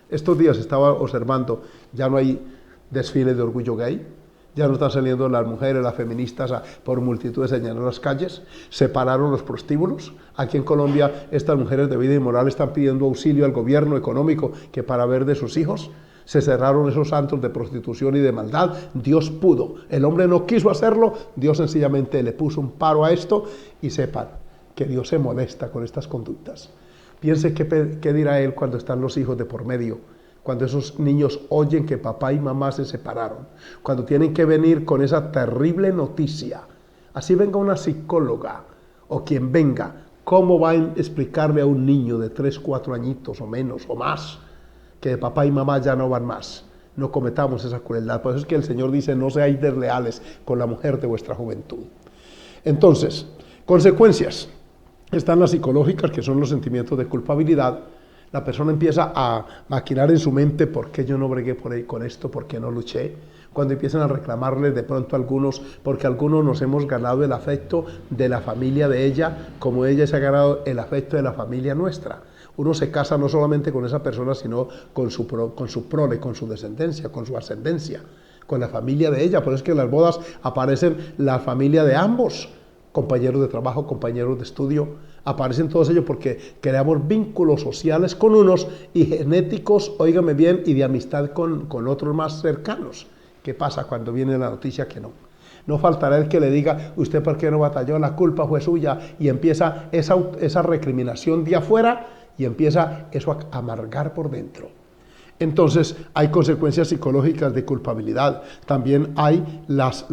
Estos días estaba observando, ya no hay desfiles de orgullo gay, ya no están saliendo las mujeres, las feministas, por multitudes a llenar las calles, separaron los prostíbulos. Aquí en Colombia estas mujeres de vida inmoral están pidiendo auxilio al gobierno económico que para ver de sus hijos. Se cerraron esos antros de prostitución y de maldad. Dios pudo, el hombre no quiso hacerlo, Dios sencillamente le puso un paro a esto y sepan que Dios se molesta con estas conductas. Piense qué dirá él cuando están los hijos de por medio. Cuando esos niños oyen que papá y mamá se separaron, cuando tienen que venir con esa terrible noticia, así venga una psicóloga o quien venga, ¿cómo va a explicarle a un niño de 3, 4 añitos o menos o más que papá y mamá ya no van más? No cometamos esa crueldad. Por eso es que el Señor dice, no seáis desleales con la mujer de vuestra juventud. Entonces, consecuencias. Están las psicológicas, que son los sentimientos de culpabilidad. La persona empieza a maquinar en su mente por qué yo no bregué por ahí con esto, por qué no luché. Cuando empiezan a reclamarle de pronto a algunos, porque algunos nos hemos ganado el afecto de la familia de ella, como ella se ha ganado el afecto de la familia nuestra. Uno se casa no solamente con esa persona, sino con su prole, con su descendencia, con su ascendencia, con la familia de ella. Por eso es que en las bodas aparecen la familia de ambos, compañeros de trabajo, compañeros de estudio, aparecen todos ellos porque creamos vínculos sociales con unos y genéticos, óigame bien, y de amistad con otros más cercanos. ¿Qué pasa cuando viene la noticia que no? No faltará el que le diga, usted por qué no batalló, la culpa fue suya, y empieza esa recriminación de afuera y empieza eso a amargar por dentro. Entonces hay consecuencias psicológicas de culpabilidad, también hay las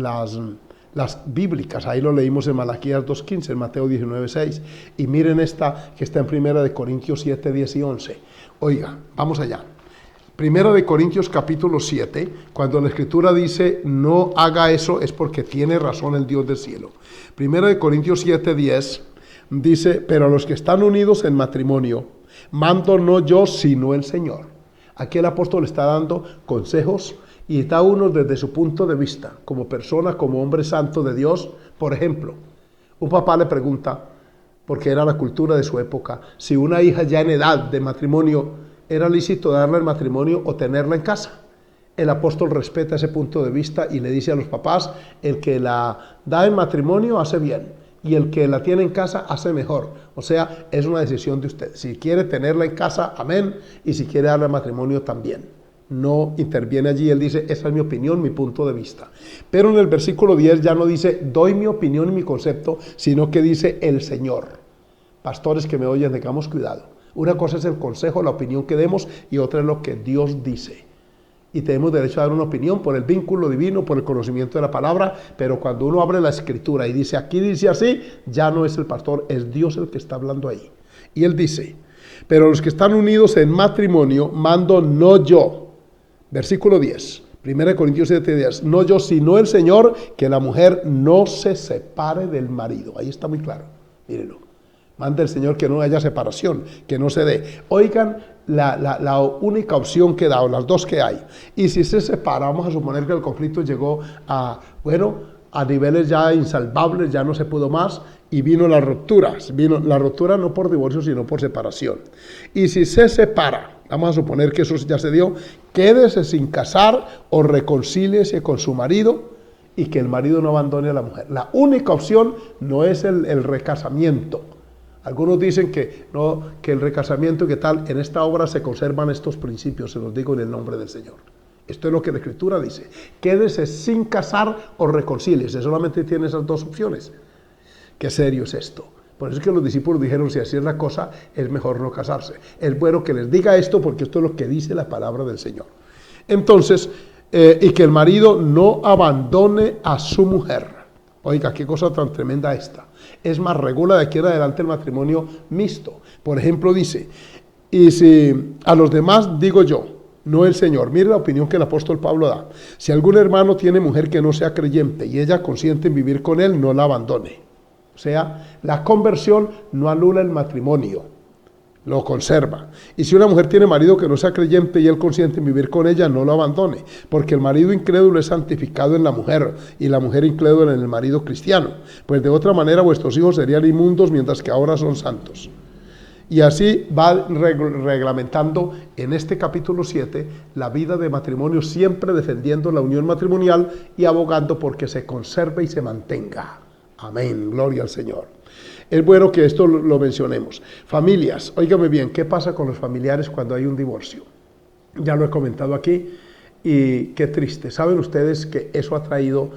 bíblicas, ahí lo leímos en Malaquías 2:15, en Mateo 19:6, y miren esta que está en 1 Corintios 7, 10 y 11. Oiga, vamos allá. 1 Corintios capítulo 7, cuando la Escritura dice no haga eso, es porque tiene razón el Dios del cielo. 1 Corintios 7, 10 dice, pero a los que están unidos en matrimonio, mando no yo, sino el Señor. Aquí el apóstol está dando consejos y está uno desde su punto de vista, como persona, como hombre santo de Dios. Por ejemplo, un papá le pregunta, porque era la cultura de su época, si una hija ya en edad de matrimonio era lícito darle el matrimonio o tenerla en casa. El apóstol respeta ese punto de vista y le dice a los papás, el que la da en matrimonio hace bien, y el que la tiene en casa hace mejor. O sea, es una decisión de usted. Si quiere tenerla en casa, amén, y si quiere darle matrimonio también. No interviene allí, él dice, esa es mi opinión, mi punto de vista. Pero en el versículo 10 ya no dice, doy mi opinión y mi concepto, sino que dice el Señor. Pastores que me oyen, tengamos cuidado. Una cosa es el consejo, la opinión que demos, y otra es lo que Dios dice. Y tenemos derecho a dar una opinión por el vínculo divino, por el conocimiento de la palabra, pero cuando uno abre la Escritura y dice, aquí dice así, ya no es el pastor, es Dios el que está hablando ahí. Y él dice, pero los que están unidos en matrimonio, mando no yo. Versículo 10, 1 Corintios 7, 10, no yo, sino el Señor, que la mujer no se separe del marido. Ahí está muy claro, mírenlo. Manda el Señor que no haya separación, que no se dé. Oigan la única opción que da, o las dos que hay. Y si se separa, vamos a suponer que el conflicto llegó a niveles ya insalvables, ya no se pudo más, y vino la ruptura. Vino la ruptura no por divorcio, sino por separación. Y si se separa, vamos a suponer que eso ya se dio, quédese sin casar o reconcíliese con su marido y que el marido no abandone a la mujer. La única opción no es el recasamiento. Algunos dicen que no, que el recasamiento y que tal, en esta obra se conservan estos principios, se los digo en el nombre del Señor. Esto es lo que la Escritura dice. Quédese sin casar o reconcíliese. Solamente tiene esas dos opciones. Qué serio es esto. Por eso es que los discípulos dijeron, si así es la cosa, es mejor no casarse. Es bueno que les diga esto porque esto es lo que dice la palabra del Señor. Entonces, y que el marido no abandone a su mujer. Oiga, qué cosa tan tremenda esta. Es más, regula de aquí en adelante el matrimonio mixto. Por ejemplo, dice, y si a los demás digo yo, no el Señor. Mire la opinión que el apóstol Pablo da. Si algún hermano tiene mujer que no sea creyente y ella consiente en vivir con él, no la abandone. O sea, la conversión no anula el matrimonio, lo conserva. Y si una mujer tiene marido que no sea creyente y él consiente en vivir con ella, no lo abandone, porque el marido incrédulo es santificado en la mujer y la mujer incrédula en el marido cristiano. Pues de otra manera vuestros hijos serían inmundos mientras que ahora son santos. Y así va reglamentando en este capítulo 7 la vida de matrimonio, siempre defendiendo la unión matrimonial y abogando porque se conserve y se mantenga. Amén, gloria al Señor. Es bueno que esto lo mencionemos. Familias, óigame bien, ¿qué pasa con los familiares cuando hay un divorcio? Ya lo he comentado aquí y qué triste. ¿Saben ustedes que eso ha traído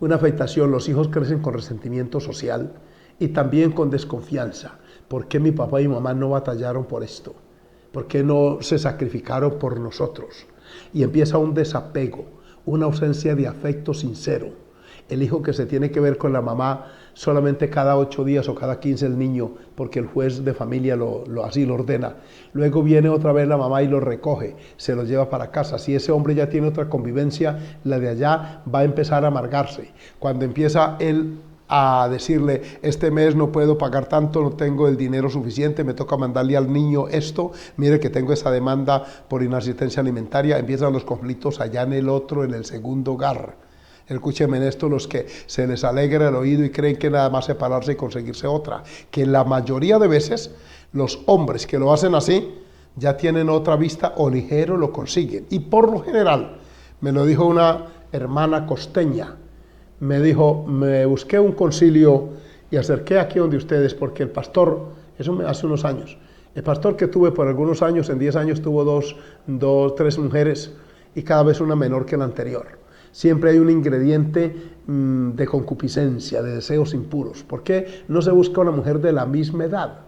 una afectación? Los hijos crecen con resentimiento social y también con desconfianza. ¿Por qué mi papá y mi mamá no batallaron por esto? ¿Por qué no se sacrificaron por nosotros? Y empieza un desapego, una ausencia de afecto sincero. El hijo que se tiene que ver con la mamá solamente cada 8 días o cada 15 el niño, porque el juez de familia así lo ordena. Luego viene otra vez la mamá y lo recoge, se lo lleva para casa. Si ese hombre ya tiene otra convivencia, la de allá va a empezar a amargarse. Cuando empieza él a decirle, este mes no puedo pagar tanto, no tengo el dinero suficiente, me toca mandarle al niño esto, mire que tengo esa demanda por inasistencia alimentaria, empiezan los conflictos allá en el otro, en el segundo hogar. Escúchenme en esto, los que se les alegra el oído y creen que nada más separarse y conseguirse otra, que la mayoría de veces los hombres que lo hacen así ya tienen otra vista o ligero lo consiguen. Y por lo general, me lo dijo una hermana costeña, me dijo, me busqué un concilio y acerqué aquí donde ustedes, porque el pastor, eso me hace unos años, el pastor que tuve por algunos años, en 10 años tuvo tres mujeres y cada vez una menor que la anterior. Siempre hay un ingrediente de concupiscencia, de deseos impuros. ¿Por qué no se busca una mujer de la misma edad?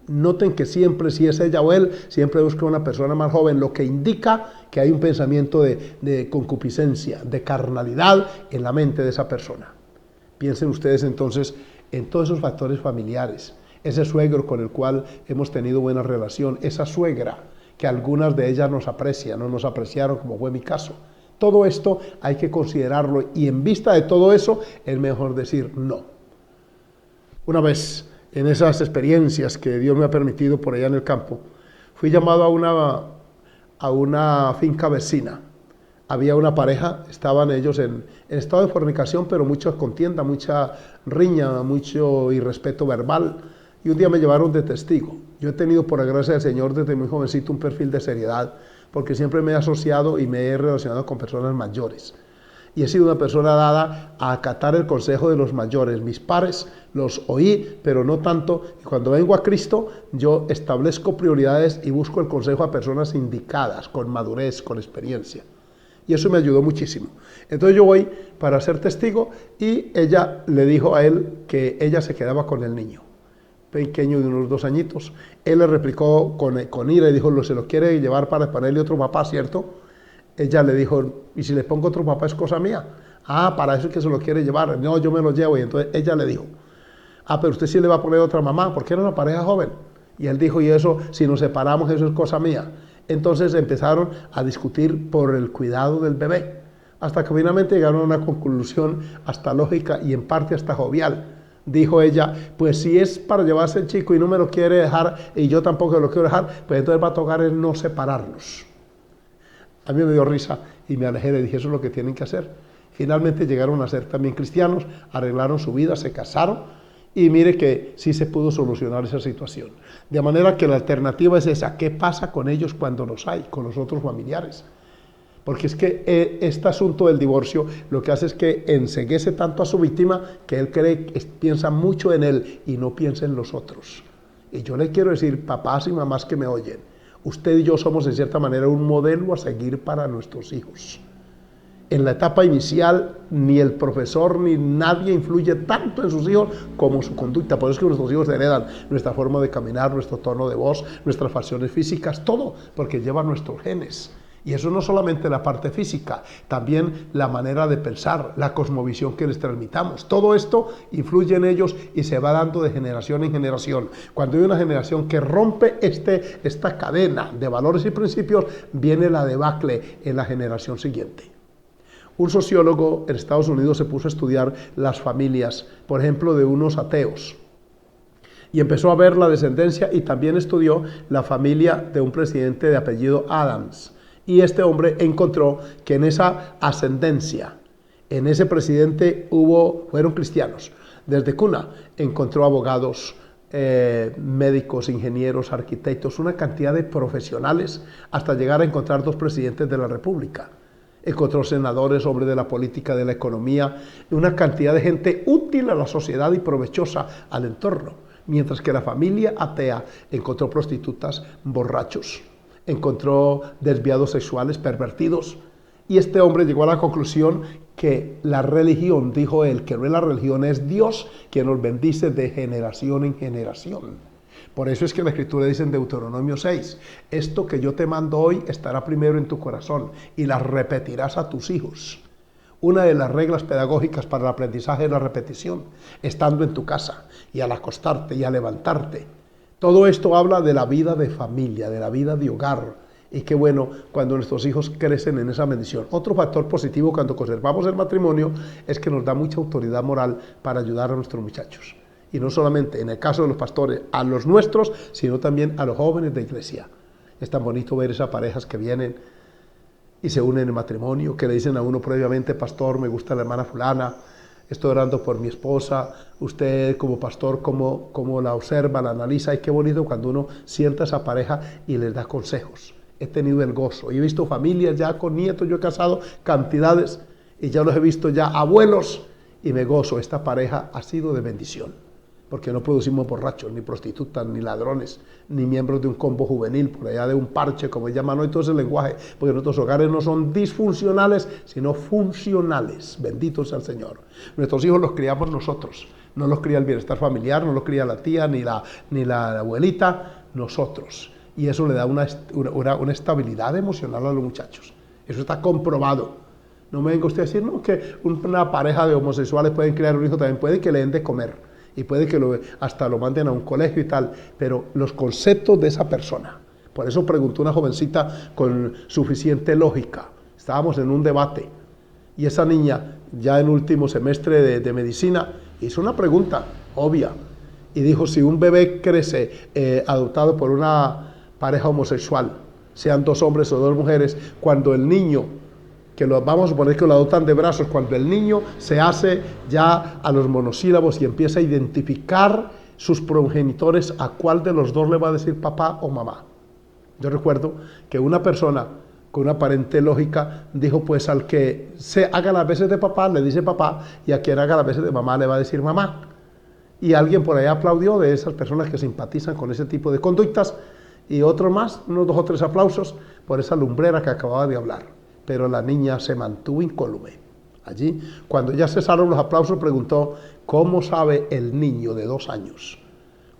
Noten que siempre, si es ella o él, siempre busca una persona más joven, lo que indica que hay un pensamiento de concupiscencia, de carnalidad en la mente de esa persona. Piensen ustedes entonces en todos esos factores familiares. Ese suegro con el cual hemos tenido buena relación, esa suegra que algunas de ellas nos aprecian, no nos apreciaron, como fue mi caso. Todo esto hay que considerarlo y en vista de todo eso es mejor decir no. Una vez en esas experiencias que Dios me ha permitido por allá en el campo, fui llamado a una finca vecina. Había una pareja, estaban ellos en estado de fornicación, pero mucha contienda, mucha riña, mucho irrespeto verbal. Y un día me llevaron de testigo. Yo he tenido, por la gracia del Señor, desde muy jovencito un perfil de seriedad, porque siempre me he asociado y me he relacionado con personas mayores. Y he sido una persona dada a acatar el consejo de los mayores. Mis pares los oí, pero no tanto. Y cuando vengo a Cristo, yo establezco prioridades y busco el consejo a personas indicadas, con madurez, con experiencia. Y eso me ayudó muchísimo. Entonces yo voy para ser testigo y ella le dijo a él que ella se quedaba con el niño, pequeño de unos 2 añitos. Él le replicó con ira y dijo, se lo quiere llevar para ponerle otro papá, ¿cierto? Ella le dijo, ¿y si le pongo otro papá es cosa mía? Ah, para eso es que se lo quiere llevar. No, yo me lo llevo. Y entonces ella le dijo, pero usted sí le va a poner otra mamá, porque era una pareja joven. Y él dijo, y eso, si nos separamos, eso es cosa mía. Entonces empezaron a discutir por el cuidado del bebé, hasta que finalmente llegaron a una conclusión hasta lógica y en parte hasta jovial. Dijo ella, pues si es para llevarse el chico y no me lo quiere dejar y yo tampoco lo quiero dejar, pues entonces va a tocar el no separarnos. A mí me dio risa y me alejé y dije, eso es lo que tienen que hacer. Finalmente llegaron a ser también cristianos, arreglaron su vida, se casaron Y mire que sí se pudo solucionar esa situación. De manera que la alternativa es esa. ¿Qué pasa con ellos cuando los hay, con los otros familiares? Porque es que este asunto del divorcio lo que hace es que enceguece tanto a su víctima que él piensa mucho en él y no piensa en los otros. Y yo le quiero decir, papás y mamás que me oyen, usted y yo somos en cierta manera un modelo a seguir para nuestros hijos. En la etapa inicial, ni el profesor ni nadie influye tanto en sus hijos como su conducta. Por eso es que nuestros hijos heredan nuestra forma de caminar, nuestro tono de voz, nuestras facciones físicas, todo, porque llevan nuestros genes. Y eso no solamente la parte física, también la manera de pensar, la cosmovisión que les transmitamos. Todo esto influye en ellos y se va dando de generación en generación. Cuando hay una generación que rompe esta cadena de valores y principios, viene la debacle en la generación siguiente. Un sociólogo en Estados Unidos se puso a estudiar las familias, por ejemplo, de unos ateos. Y empezó a ver la descendencia y también estudió la familia de un presidente de apellido Adams. Y este hombre encontró que en esa ascendencia, en ese presidente fueron cristianos. Desde cuna encontró abogados, médicos, ingenieros, arquitectos, una cantidad de profesionales hasta llegar a encontrar 2 presidentes de la República. Encontró senadores, hombres de la política, de la economía, una cantidad de gente útil a la sociedad y provechosa al entorno. Mientras que la familia atea encontró prostitutas, borrachos, encontró desviados sexuales, pervertidos, y este hombre llegó a la conclusión que la religión, dijo él, que no es la religión, es Dios quien nos bendice de generación en generación. Por eso es que la Escritura dice en Deuteronomio 6, esto que yo te mando hoy estará primero en tu corazón y las repetirás a tus hijos. Una de las reglas pedagógicas para el aprendizaje es la repetición, estando en tu casa y al acostarte y al levantarte. Todo esto habla de la vida de familia, de la vida de hogar. Y qué bueno cuando nuestros hijos crecen en esa bendición. Otro factor positivo cuando conservamos el matrimonio es que nos da mucha autoridad moral para ayudar a nuestros muchachos. Y no solamente en el caso de los pastores, a los nuestros, sino también a los jóvenes de iglesia. Es tan bonito ver esas parejas que vienen y se unen en matrimonio, que le dicen a uno previamente, pastor, me gusta la hermana fulana, estoy orando por mi esposa, usted como pastor, cómo la observa, la analiza, y qué bonito cuando uno sienta a esa pareja y les da consejos. He tenido el gozo, y he visto familias ya con nietos, yo he casado cantidades, y ya los he visto ya abuelos, y me gozo, esta pareja ha sido de bendición, porque no producimos borrachos, ni prostitutas, ni ladrones, ni miembros de un combo juvenil, por allá de un parche, como llaman hoy todo ese lenguaje, porque nuestros hogares no son disfuncionales, sino funcionales, bendito sea el Señor. Nuestros hijos los criamos nosotros, no los cría el bienestar familiar, no los cría la tía, ni la abuelita, nosotros. Y eso le da una estabilidad emocional a los muchachos. Eso está comprobado. No me venga usted a decir, no, que una pareja de homosexuales pueden criar un hijo, también puede que le den de comer. Y puede que hasta lo manden a un colegio y tal, pero los conceptos de esa persona. Por eso preguntó una jovencita con suficiente lógica. Estábamos en un debate y esa niña, ya en último semestre de medicina, hizo una pregunta obvia y dijo, si un bebé crece adoptado por una pareja homosexual, sean 2 hombres o 2 mujeres, cuando el niño, que vamos a suponer que lo adoptan de brazos, cuando el niño se hace ya a los monosílabos y empieza a identificar sus progenitores, ¿a cuál de los 2 le va a decir papá o mamá? Yo recuerdo que una persona con una aparente lógica dijo, pues al que se haga las veces de papá le dice papá, y a quien haga las veces de mamá le va a decir mamá. Y alguien por ahí aplaudió, de esas personas que simpatizan con ese tipo de conductas, y otro más, unos 2 o 3 aplausos por esa lumbrera que acababa de hablar. Pero la niña se mantuvo incólume. Allí, cuando ya cesaron los aplausos, preguntó, ¿cómo sabe el niño de 2 años?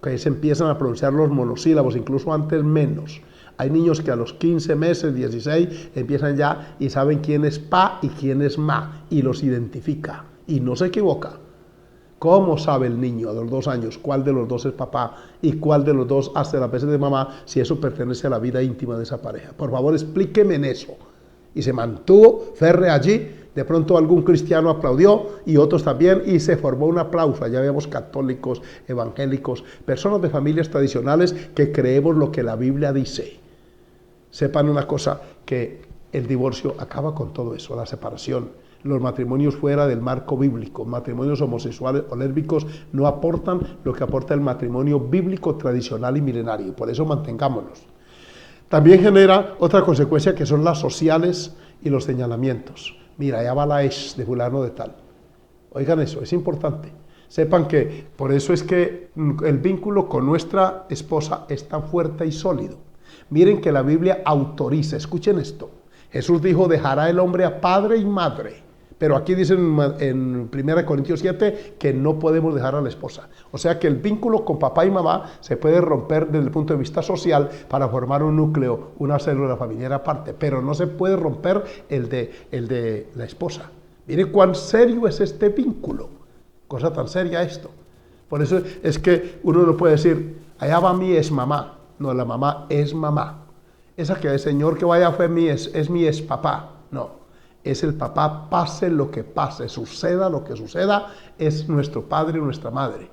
Que se empiezan a pronunciar los monosílabos, incluso antes menos. Hay niños que a los 15 meses, 16, empiezan ya y saben quién es pa y quién es ma, y los identifica, y no se equivoca. ¿Cómo sabe el niño a los 2 años cuál de los 2 es papá y cuál de los 2 hace las veces de mamá, si eso pertenece a la vida íntima de esa pareja? Por favor, explíqueme en eso. Y se mantuvo férrea allí. De pronto algún cristiano aplaudió y otros también, y se formó un aplauso. Allá vemos católicos, evangélicos, personas de familias tradicionales que creemos lo que la Biblia dice. Sepan una cosa, que El divorcio acaba con todo eso, la separación. Los matrimonios fuera del marco bíblico, matrimonios homosexuales o lésbicos no aportan lo que aporta el matrimonio bíblico tradicional y milenario. Por eso mantengámonos. También genera otra consecuencia que son las sociales y los señalamientos. Mira, allá va la ex de fulano de tal. Oigan eso, es importante. Sepan que por eso es que el vínculo con nuestra esposa es tan fuerte y sólido. Miren que la Biblia autoriza, escuchen esto. Jesús dijo, dejará el hombre a padre y madre. Pero aquí dice en 1 Corintios 7 que no podemos dejar a la esposa. O sea que el vínculo con papá y mamá se puede romper desde el punto de vista social para formar un núcleo, una célula familiar aparte. Pero no se puede romper el de la esposa. Miren cuán serio es este vínculo. Cosa tan seria esto. Por eso es que uno no puede decir, allá va mi ex mamá. No, la mamá es mamá. Esa que el señor que vaya fue es mi ex papá. No. Es el papá, pase lo que pase, suceda lo que suceda, es nuestro padre y nuestra madre.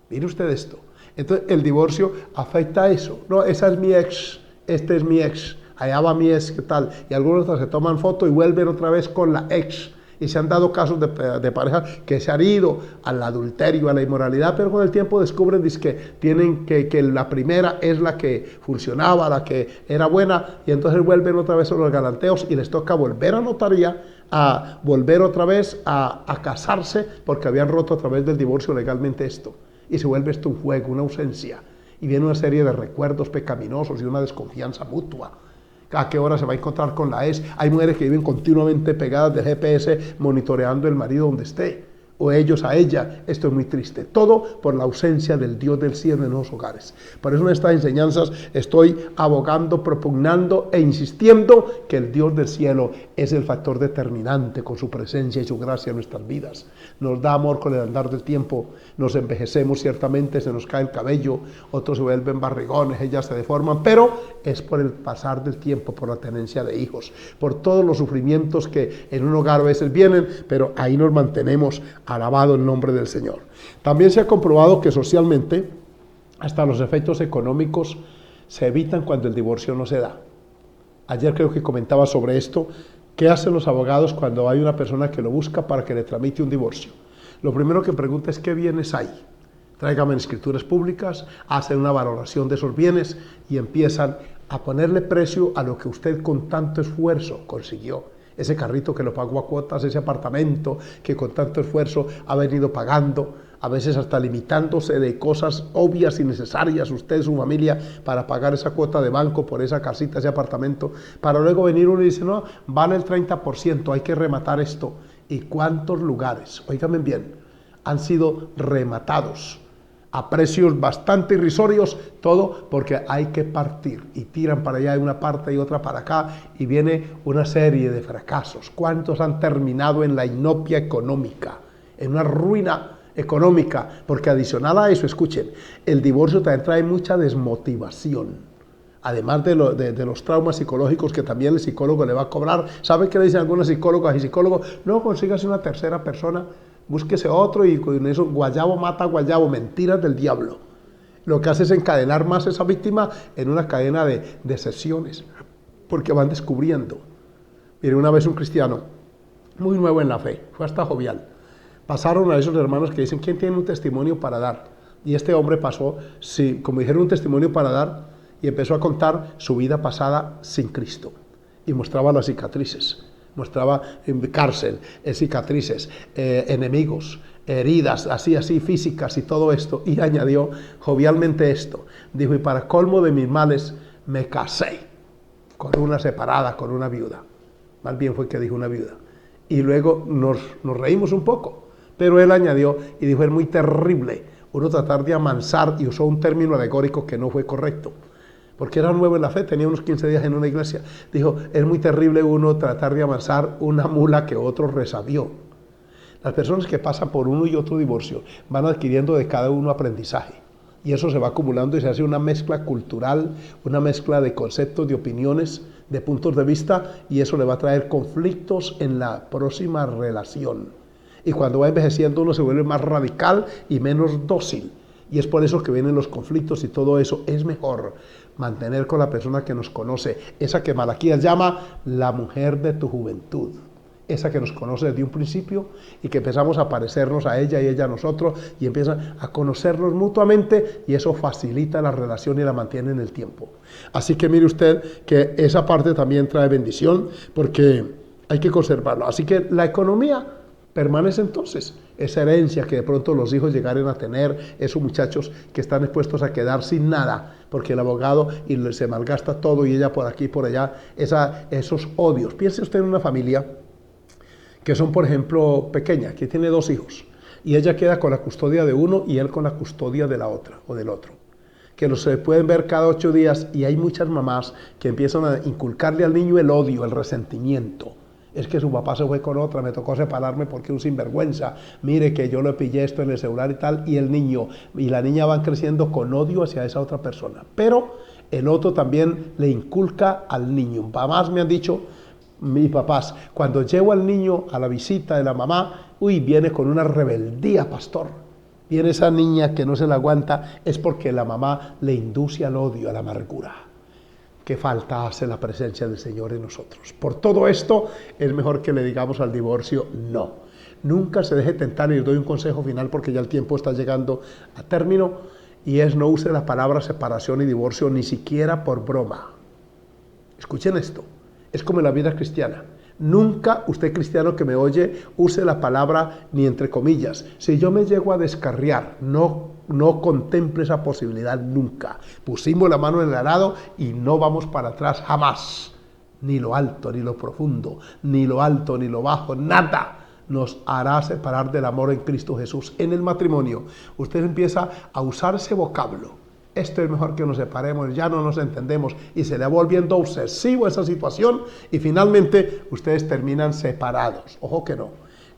Mire usted esto. Entonces, el divorcio afecta a eso. No, esa es mi ex, este es mi ex, allá va mi ex, ¿qué tal? Y algunos se toman foto y vuelven otra vez con la ex. Y se han dado casos de parejas que se han ido al adulterio, a la inmoralidad, pero con el tiempo descubren que la primera es la que funcionaba, la que era buena, y entonces vuelven otra vez a los galanteos y les toca volver a notaría, a volver otra vez a casarse, porque habían roto a través del divorcio legalmente esto. Y se vuelve esto un juego, una ausencia. Y viene una serie de recuerdos pecaminosos y una desconfianza mutua. ¿A qué hora se va a encontrar con la ex? Hay mujeres que viven continuamente pegadas de GPS monitoreando el marido donde esté, o ellos a ella. Esto es muy triste. Todo por la ausencia del Dios del cielo en los hogares. Por eso en estas enseñanzas estoy abogando, propugnando e insistiendo que el Dios del cielo es el factor determinante con su presencia y su gracia en nuestras vidas. Nos da amor con el andar del tiempo, nos envejecemos ciertamente, se nos cae el cabello, otros se vuelven barrigones, ellas se deforman, pero es por el pasar del tiempo, por la tenencia de hijos, por todos los sufrimientos que en un hogar a veces vienen, pero ahí nos mantenemos. Alabado el nombre del Señor. También se ha comprobado que socialmente hasta los efectos económicos se evitan cuando el divorcio no se da. Ayer creo que comentaba sobre esto. ¿Qué hacen los abogados cuando hay una persona que lo busca para que le tramite un divorcio? Lo primero que pregunta es ¿qué bienes hay? Tráigame escrituras públicas, hacen una valoración de esos bienes y empiezan a ponerle precio a lo que usted con tanto esfuerzo consiguió. Ese carrito que lo pagó a cuotas, ese apartamento que con tanto esfuerzo ha venido pagando, a veces hasta limitándose de cosas obvias y necesarias, usted y su familia, para pagar esa cuota de banco por esa casita, ese apartamento, para luego venir uno y dice, no, vale el 30%, hay que rematar esto. ¿Y cuántos lugares, óigame bien, han sido rematados a precios bastante irrisorios, todo porque hay que partir y tiran para allá de una parte y otra para acá y viene una serie de fracasos? ¿Cuántos han terminado en la inopia económica, en una ruina económica? Porque adicional a eso, escuchen, el divorcio también trae mucha desmotivación. Además de los traumas psicológicos que también el psicólogo le va a cobrar. ¿Saben qué le dicen algunas psicólogas y psicólogos? No, consígase una tercera persona, búsquese otro y con eso guayabo mata guayabo, mentiras del diablo. Lo que hace es encadenar más a esa víctima en una cadena de sesiones, porque van descubriendo. Mire, una vez un cristiano, muy nuevo en la fe, fue hasta jovial, pasaron a esos hermanos que dicen, ¿quién tiene un testimonio para dar? Y este hombre pasó, sí, como dijeron, un testimonio para dar, y empezó a contar su vida pasada sin Cristo, y mostraba las cicatrices. Mostraba en cárcel, cicatrices, enemigos, heridas, así, físicas y todo esto. Y añadió jovialmente esto. Dijo, y para colmo de mis males, me casé con una separada, con una viuda. Más bien fue que dijo una viuda. Y luego nos reímos un poco. Pero él añadió y dijo, es muy terrible uno tratar de amansar, y usó un término alegórico que no fue correcto. Porque era nuevo en la fe, tenía unos 15 días en una iglesia. Dijo, es muy terrible uno tratar de amansar una mula que otro resabió. Las personas que pasan por uno y otro divorcio van adquiriendo de cada uno aprendizaje. Y eso se va acumulando y se hace una mezcla cultural, una mezcla de conceptos, de opiniones, de puntos de vista, y eso le va a traer conflictos en la próxima relación. Y cuando va envejeciendo uno se vuelve más radical y menos dócil. Y es por eso que vienen los conflictos y todo eso. Es mejor mantener con la persona que nos conoce, esa que Malaquías llama la mujer de tu juventud, esa que nos conoce desde un principio y que empezamos a parecernos a ella y ella a nosotros y empiezan a conocernos mutuamente, y eso facilita la relación y la mantiene en el tiempo. Así que mire usted que esa parte también trae bendición, porque hay que conservarlo. Así que la economía permanece entonces, esa herencia que de pronto los hijos llegaren a tener, esos muchachos que están expuestos a quedar sin nada, porque el abogado y se malgasta todo y ella por aquí y por allá, esos odios. Piense usted en una familia que son, por ejemplo, pequeña, que tiene 2 hijos, y ella queda con la custodia de uno y él con la custodia de la otra o del otro, que los se pueden ver cada 8 días, y hay muchas mamás que empiezan a inculcarle al niño el odio, el resentimiento. Es que su papá se fue con otra, me tocó separarme porque es un sinvergüenza, mire que yo le pillé esto en el celular y tal, y el niño y la niña van creciendo con odio hacia esa otra persona. Pero el otro también le inculca al niño. Mamás me han dicho, mis papás, cuando llevo al niño a la visita de la mamá, viene con una rebeldía, pastor. Viene esa niña que no se la aguanta, es porque la mamá le induce al odio, a la amargura. ¿Qué falta hace la presencia del Señor en nosotros? Por todo esto, es mejor que le digamos al divorcio no. Nunca se deje tentar, y les doy un consejo final porque ya el tiempo está llegando a término, y es: no use la palabra separación y divorcio ni siquiera por broma. Escuchen esto, es como en la vida cristiana. Nunca usted, cristiano que me oye, use la palabra ni entre comillas. Si yo me llego a descarriar, no contemple esa posibilidad nunca. Pusimos la mano en el arado y no vamos para atrás jamás. Ni lo alto, ni lo profundo, ni lo alto, ni lo bajo, nada nos hará separar del amor en Cristo Jesús. En el matrimonio, usted empieza a usar ese vocablo. Esto es mejor que nos separemos, ya no nos entendemos, y se le va volviendo obsesivo esa situación, y finalmente ustedes terminan separados. Ojo que no.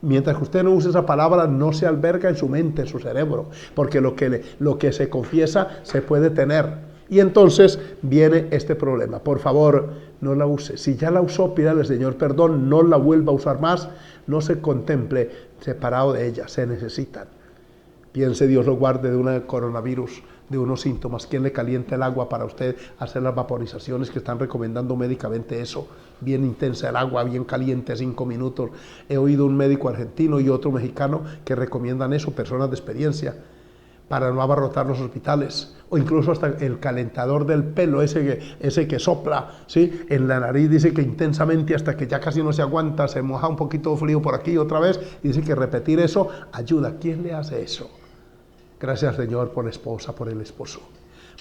Mientras que usted no use esa palabra, no se alberga en su mente, en su cerebro, porque lo que se confiesa se puede tener. Y entonces viene este problema. Por favor, no la use. Si ya la usó, pídale al Señor perdón, no la vuelva a usar más, no se contemple separado de ella, se necesitan. Piense, Dios lo guarde de un coronavirus, de unos síntomas. ¿Quién le calienta el agua para usted hacer las vaporizaciones que están recomendando médicamente eso? Bien intensa el agua, bien caliente, 5 minutos. He oído un médico argentino y otro mexicano que recomiendan eso, personas de experiencia, para no abarrotar los hospitales. O incluso hasta el calentador del pelo, ese que sopla, ¿sí?, en la nariz, dice que intensamente hasta que ya casi no se aguanta, se moja un poquito frío por aquí otra vez, y dice que repetir eso ayuda. ¿Quién le hace eso? Gracias, Señor, por la esposa, por el esposo.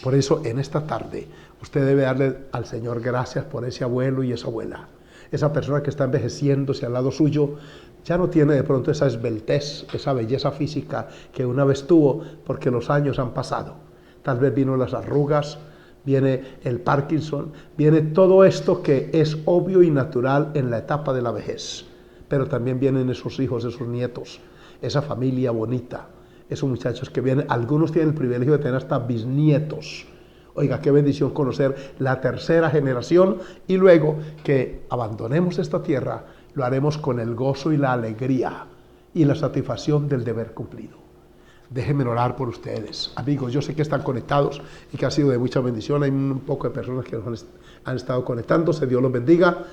Por eso, en esta tarde, usted debe darle al Señor gracias por ese abuelo y esa abuela. Esa persona que está envejeciéndose al lado suyo, ya no tiene de pronto esa esbeltez, esa belleza física que una vez tuvo, porque los años han pasado. Tal vez vino las arrugas, viene el Parkinson, viene todo esto que es obvio y natural en la etapa de la vejez. Pero también vienen esos hijos, esos nietos, esa familia bonita. Esos muchachos que vienen, algunos tienen el privilegio de tener hasta bisnietos. Oiga, qué bendición conocer la tercera generación, y luego que abandonemos esta tierra, lo haremos con el gozo y la alegría y la satisfacción del deber cumplido. Déjenme orar por ustedes. Amigos, yo sé que están conectados y que ha sido de mucha bendición. Hay un poco de personas que han estado conectándose. Dios los bendiga.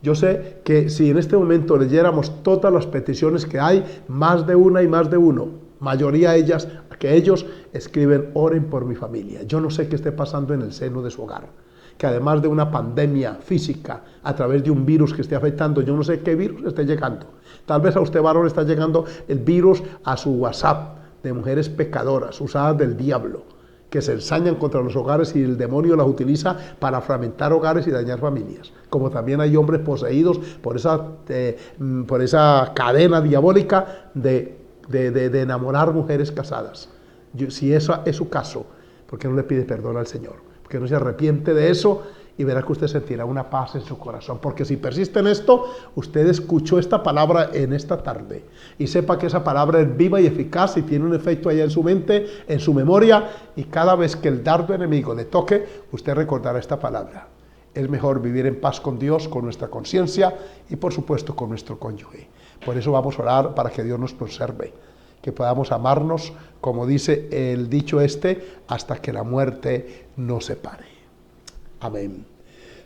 Yo sé que si en este momento leyéramos todas las peticiones que hay, más de una y más de uno, mayoría de ellas, que ellos escriben: oren por mi familia. Yo no sé qué esté pasando en el seno de su hogar, que además de una pandemia física, a través de un virus que esté afectando, yo no sé qué virus esté llegando. Tal vez a usted, varón, está llegando el virus a su WhatsApp de mujeres pecadoras, usadas del diablo, que se ensañan contra los hogares, y el demonio las utiliza para fragmentar hogares y dañar familias. Como también hay hombres poseídos por esa cadena diabólica de enamorar mujeres casadas. Si eso es su caso, ¿por qué no le pide perdón al Señor? ¿Por qué no se arrepiente de eso? Y verá que usted sentirá una paz en su corazón. Porque si persiste en esto, usted escuchó esta palabra en esta tarde, y sepa que esa palabra es viva y eficaz y tiene un efecto allá en su mente, en su memoria, y cada vez que el dardo enemigo le toque, usted recordará esta palabra. Es mejor vivir en paz con Dios, con nuestra conciencia y por supuesto con nuestro cónyuge. Por eso vamos a orar para que Dios nos conserve, que podamos amarnos, como dice el dicho hasta que la muerte nos separe. Amén.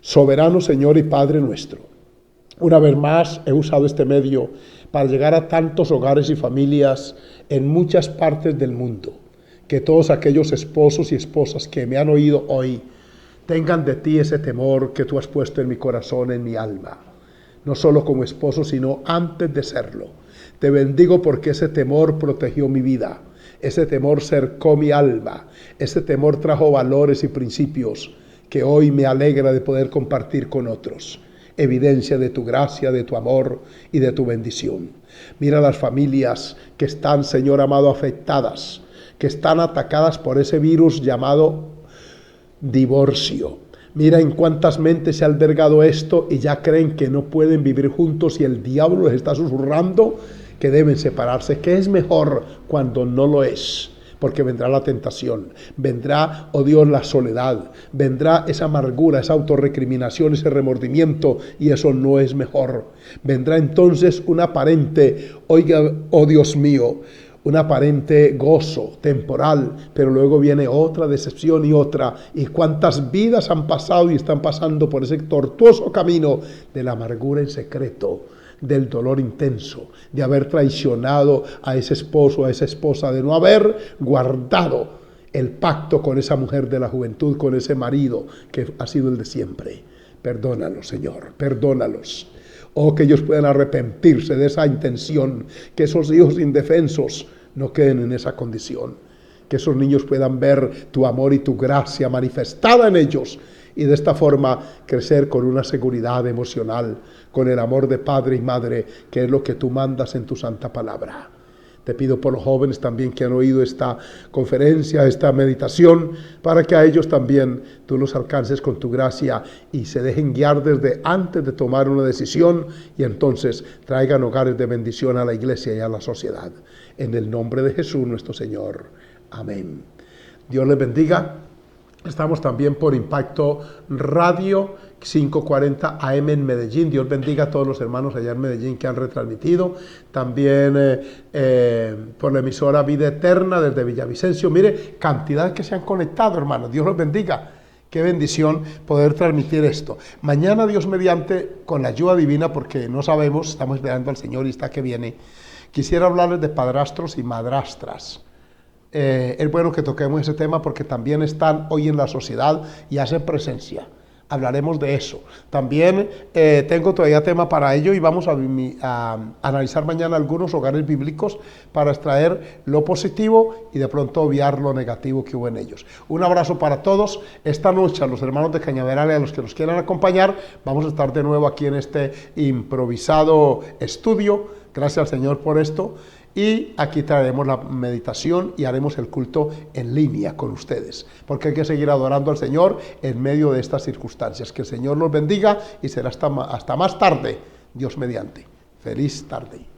Soberano Señor y Padre nuestro, una vez más he usado este medio para llegar a tantos hogares y familias en muchas partes del mundo. Que todos aquellos esposos y esposas que me han oído hoy tengan de ti ese temor que tú has puesto en mi corazón, en mi alma. No solo como esposo, sino antes de serlo. Te bendigo porque ese temor protegió mi vida. Ese temor cercó mi alma. Ese temor trajo valores y principios que hoy me alegra de poder compartir con otros. Evidencia de tu gracia, de tu amor y de tu bendición. Mira las familias que están, Señor amado, afectadas, que están atacadas por ese virus llamado divorcio. Mira en cuántas mentes se ha albergado esto y ya creen que no pueden vivir juntos y el diablo les está susurrando que deben separarse, que es mejor cuando no lo es. Porque vendrá la tentación, vendrá, oh Dios, la soledad, vendrá esa amargura, esa autorrecriminación, ese remordimiento, y eso no es mejor. Vendrá entonces un aparente, oiga, oh Dios mío, un aparente gozo temporal, pero luego viene otra decepción y otra. Y cuántas vidas han pasado y están pasando por ese tortuoso camino de la amargura en secreto, del dolor intenso, de haber traicionado a ese esposo, a esa esposa, de no haber guardado el pacto con esa mujer de la juventud, con ese marido que ha sido el de siempre. Perdónalos, Señor, perdónalos. Oh, que ellos puedan arrepentirse de esa intención, que esos hijos indefensos no queden en esa condición, que esos niños puedan ver tu amor y tu gracia manifestada en ellos, y de esta forma crecer con una seguridad emocional, con el amor de padre y madre, que es lo que tú mandas en tu santa palabra. Te pido por los jóvenes también que han oído esta conferencia, esta meditación, para que a ellos también tú los alcances con tu gracia y se dejen guiar desde antes de tomar una decisión y entonces traigan hogares de bendición a la iglesia y a la sociedad. En el nombre de Jesús nuestro Señor. Amén. Dios les bendiga. Estamos también por Impacto Radio 540 AM en Medellín. Dios bendiga a todos los hermanos allá en Medellín que han retransmitido. También por la emisora Vida Eterna desde Villavicencio. Mire, cantidad que se han conectado, hermanos. Dios los bendiga. Qué bendición poder transmitir esto. Mañana, Dios mediante, con la ayuda divina, porque no sabemos, estamos esperando al Señor y está que viene, quisiera hablarles de padrastros y madrastras. Es bueno que toquemos ese tema porque también están hoy en la sociedad y hacen presencia. Hablaremos de eso. También tengo todavía tema para ello y vamos a analizar mañana algunos hogares bíblicos para extraer lo positivo y de pronto obviar lo negativo que hubo en ellos. Un abrazo para todos. Esta noche a los hermanos de Cañaveral y a los que nos quieran acompañar, vamos a estar de nuevo aquí en este improvisado estudio. Gracias al Señor por esto. Y aquí traeremos la meditación y haremos el culto en línea con ustedes, porque hay que seguir adorando al Señor en medio de estas circunstancias. Que el Señor los bendiga y será hasta más tarde, Dios mediante. Feliz tarde.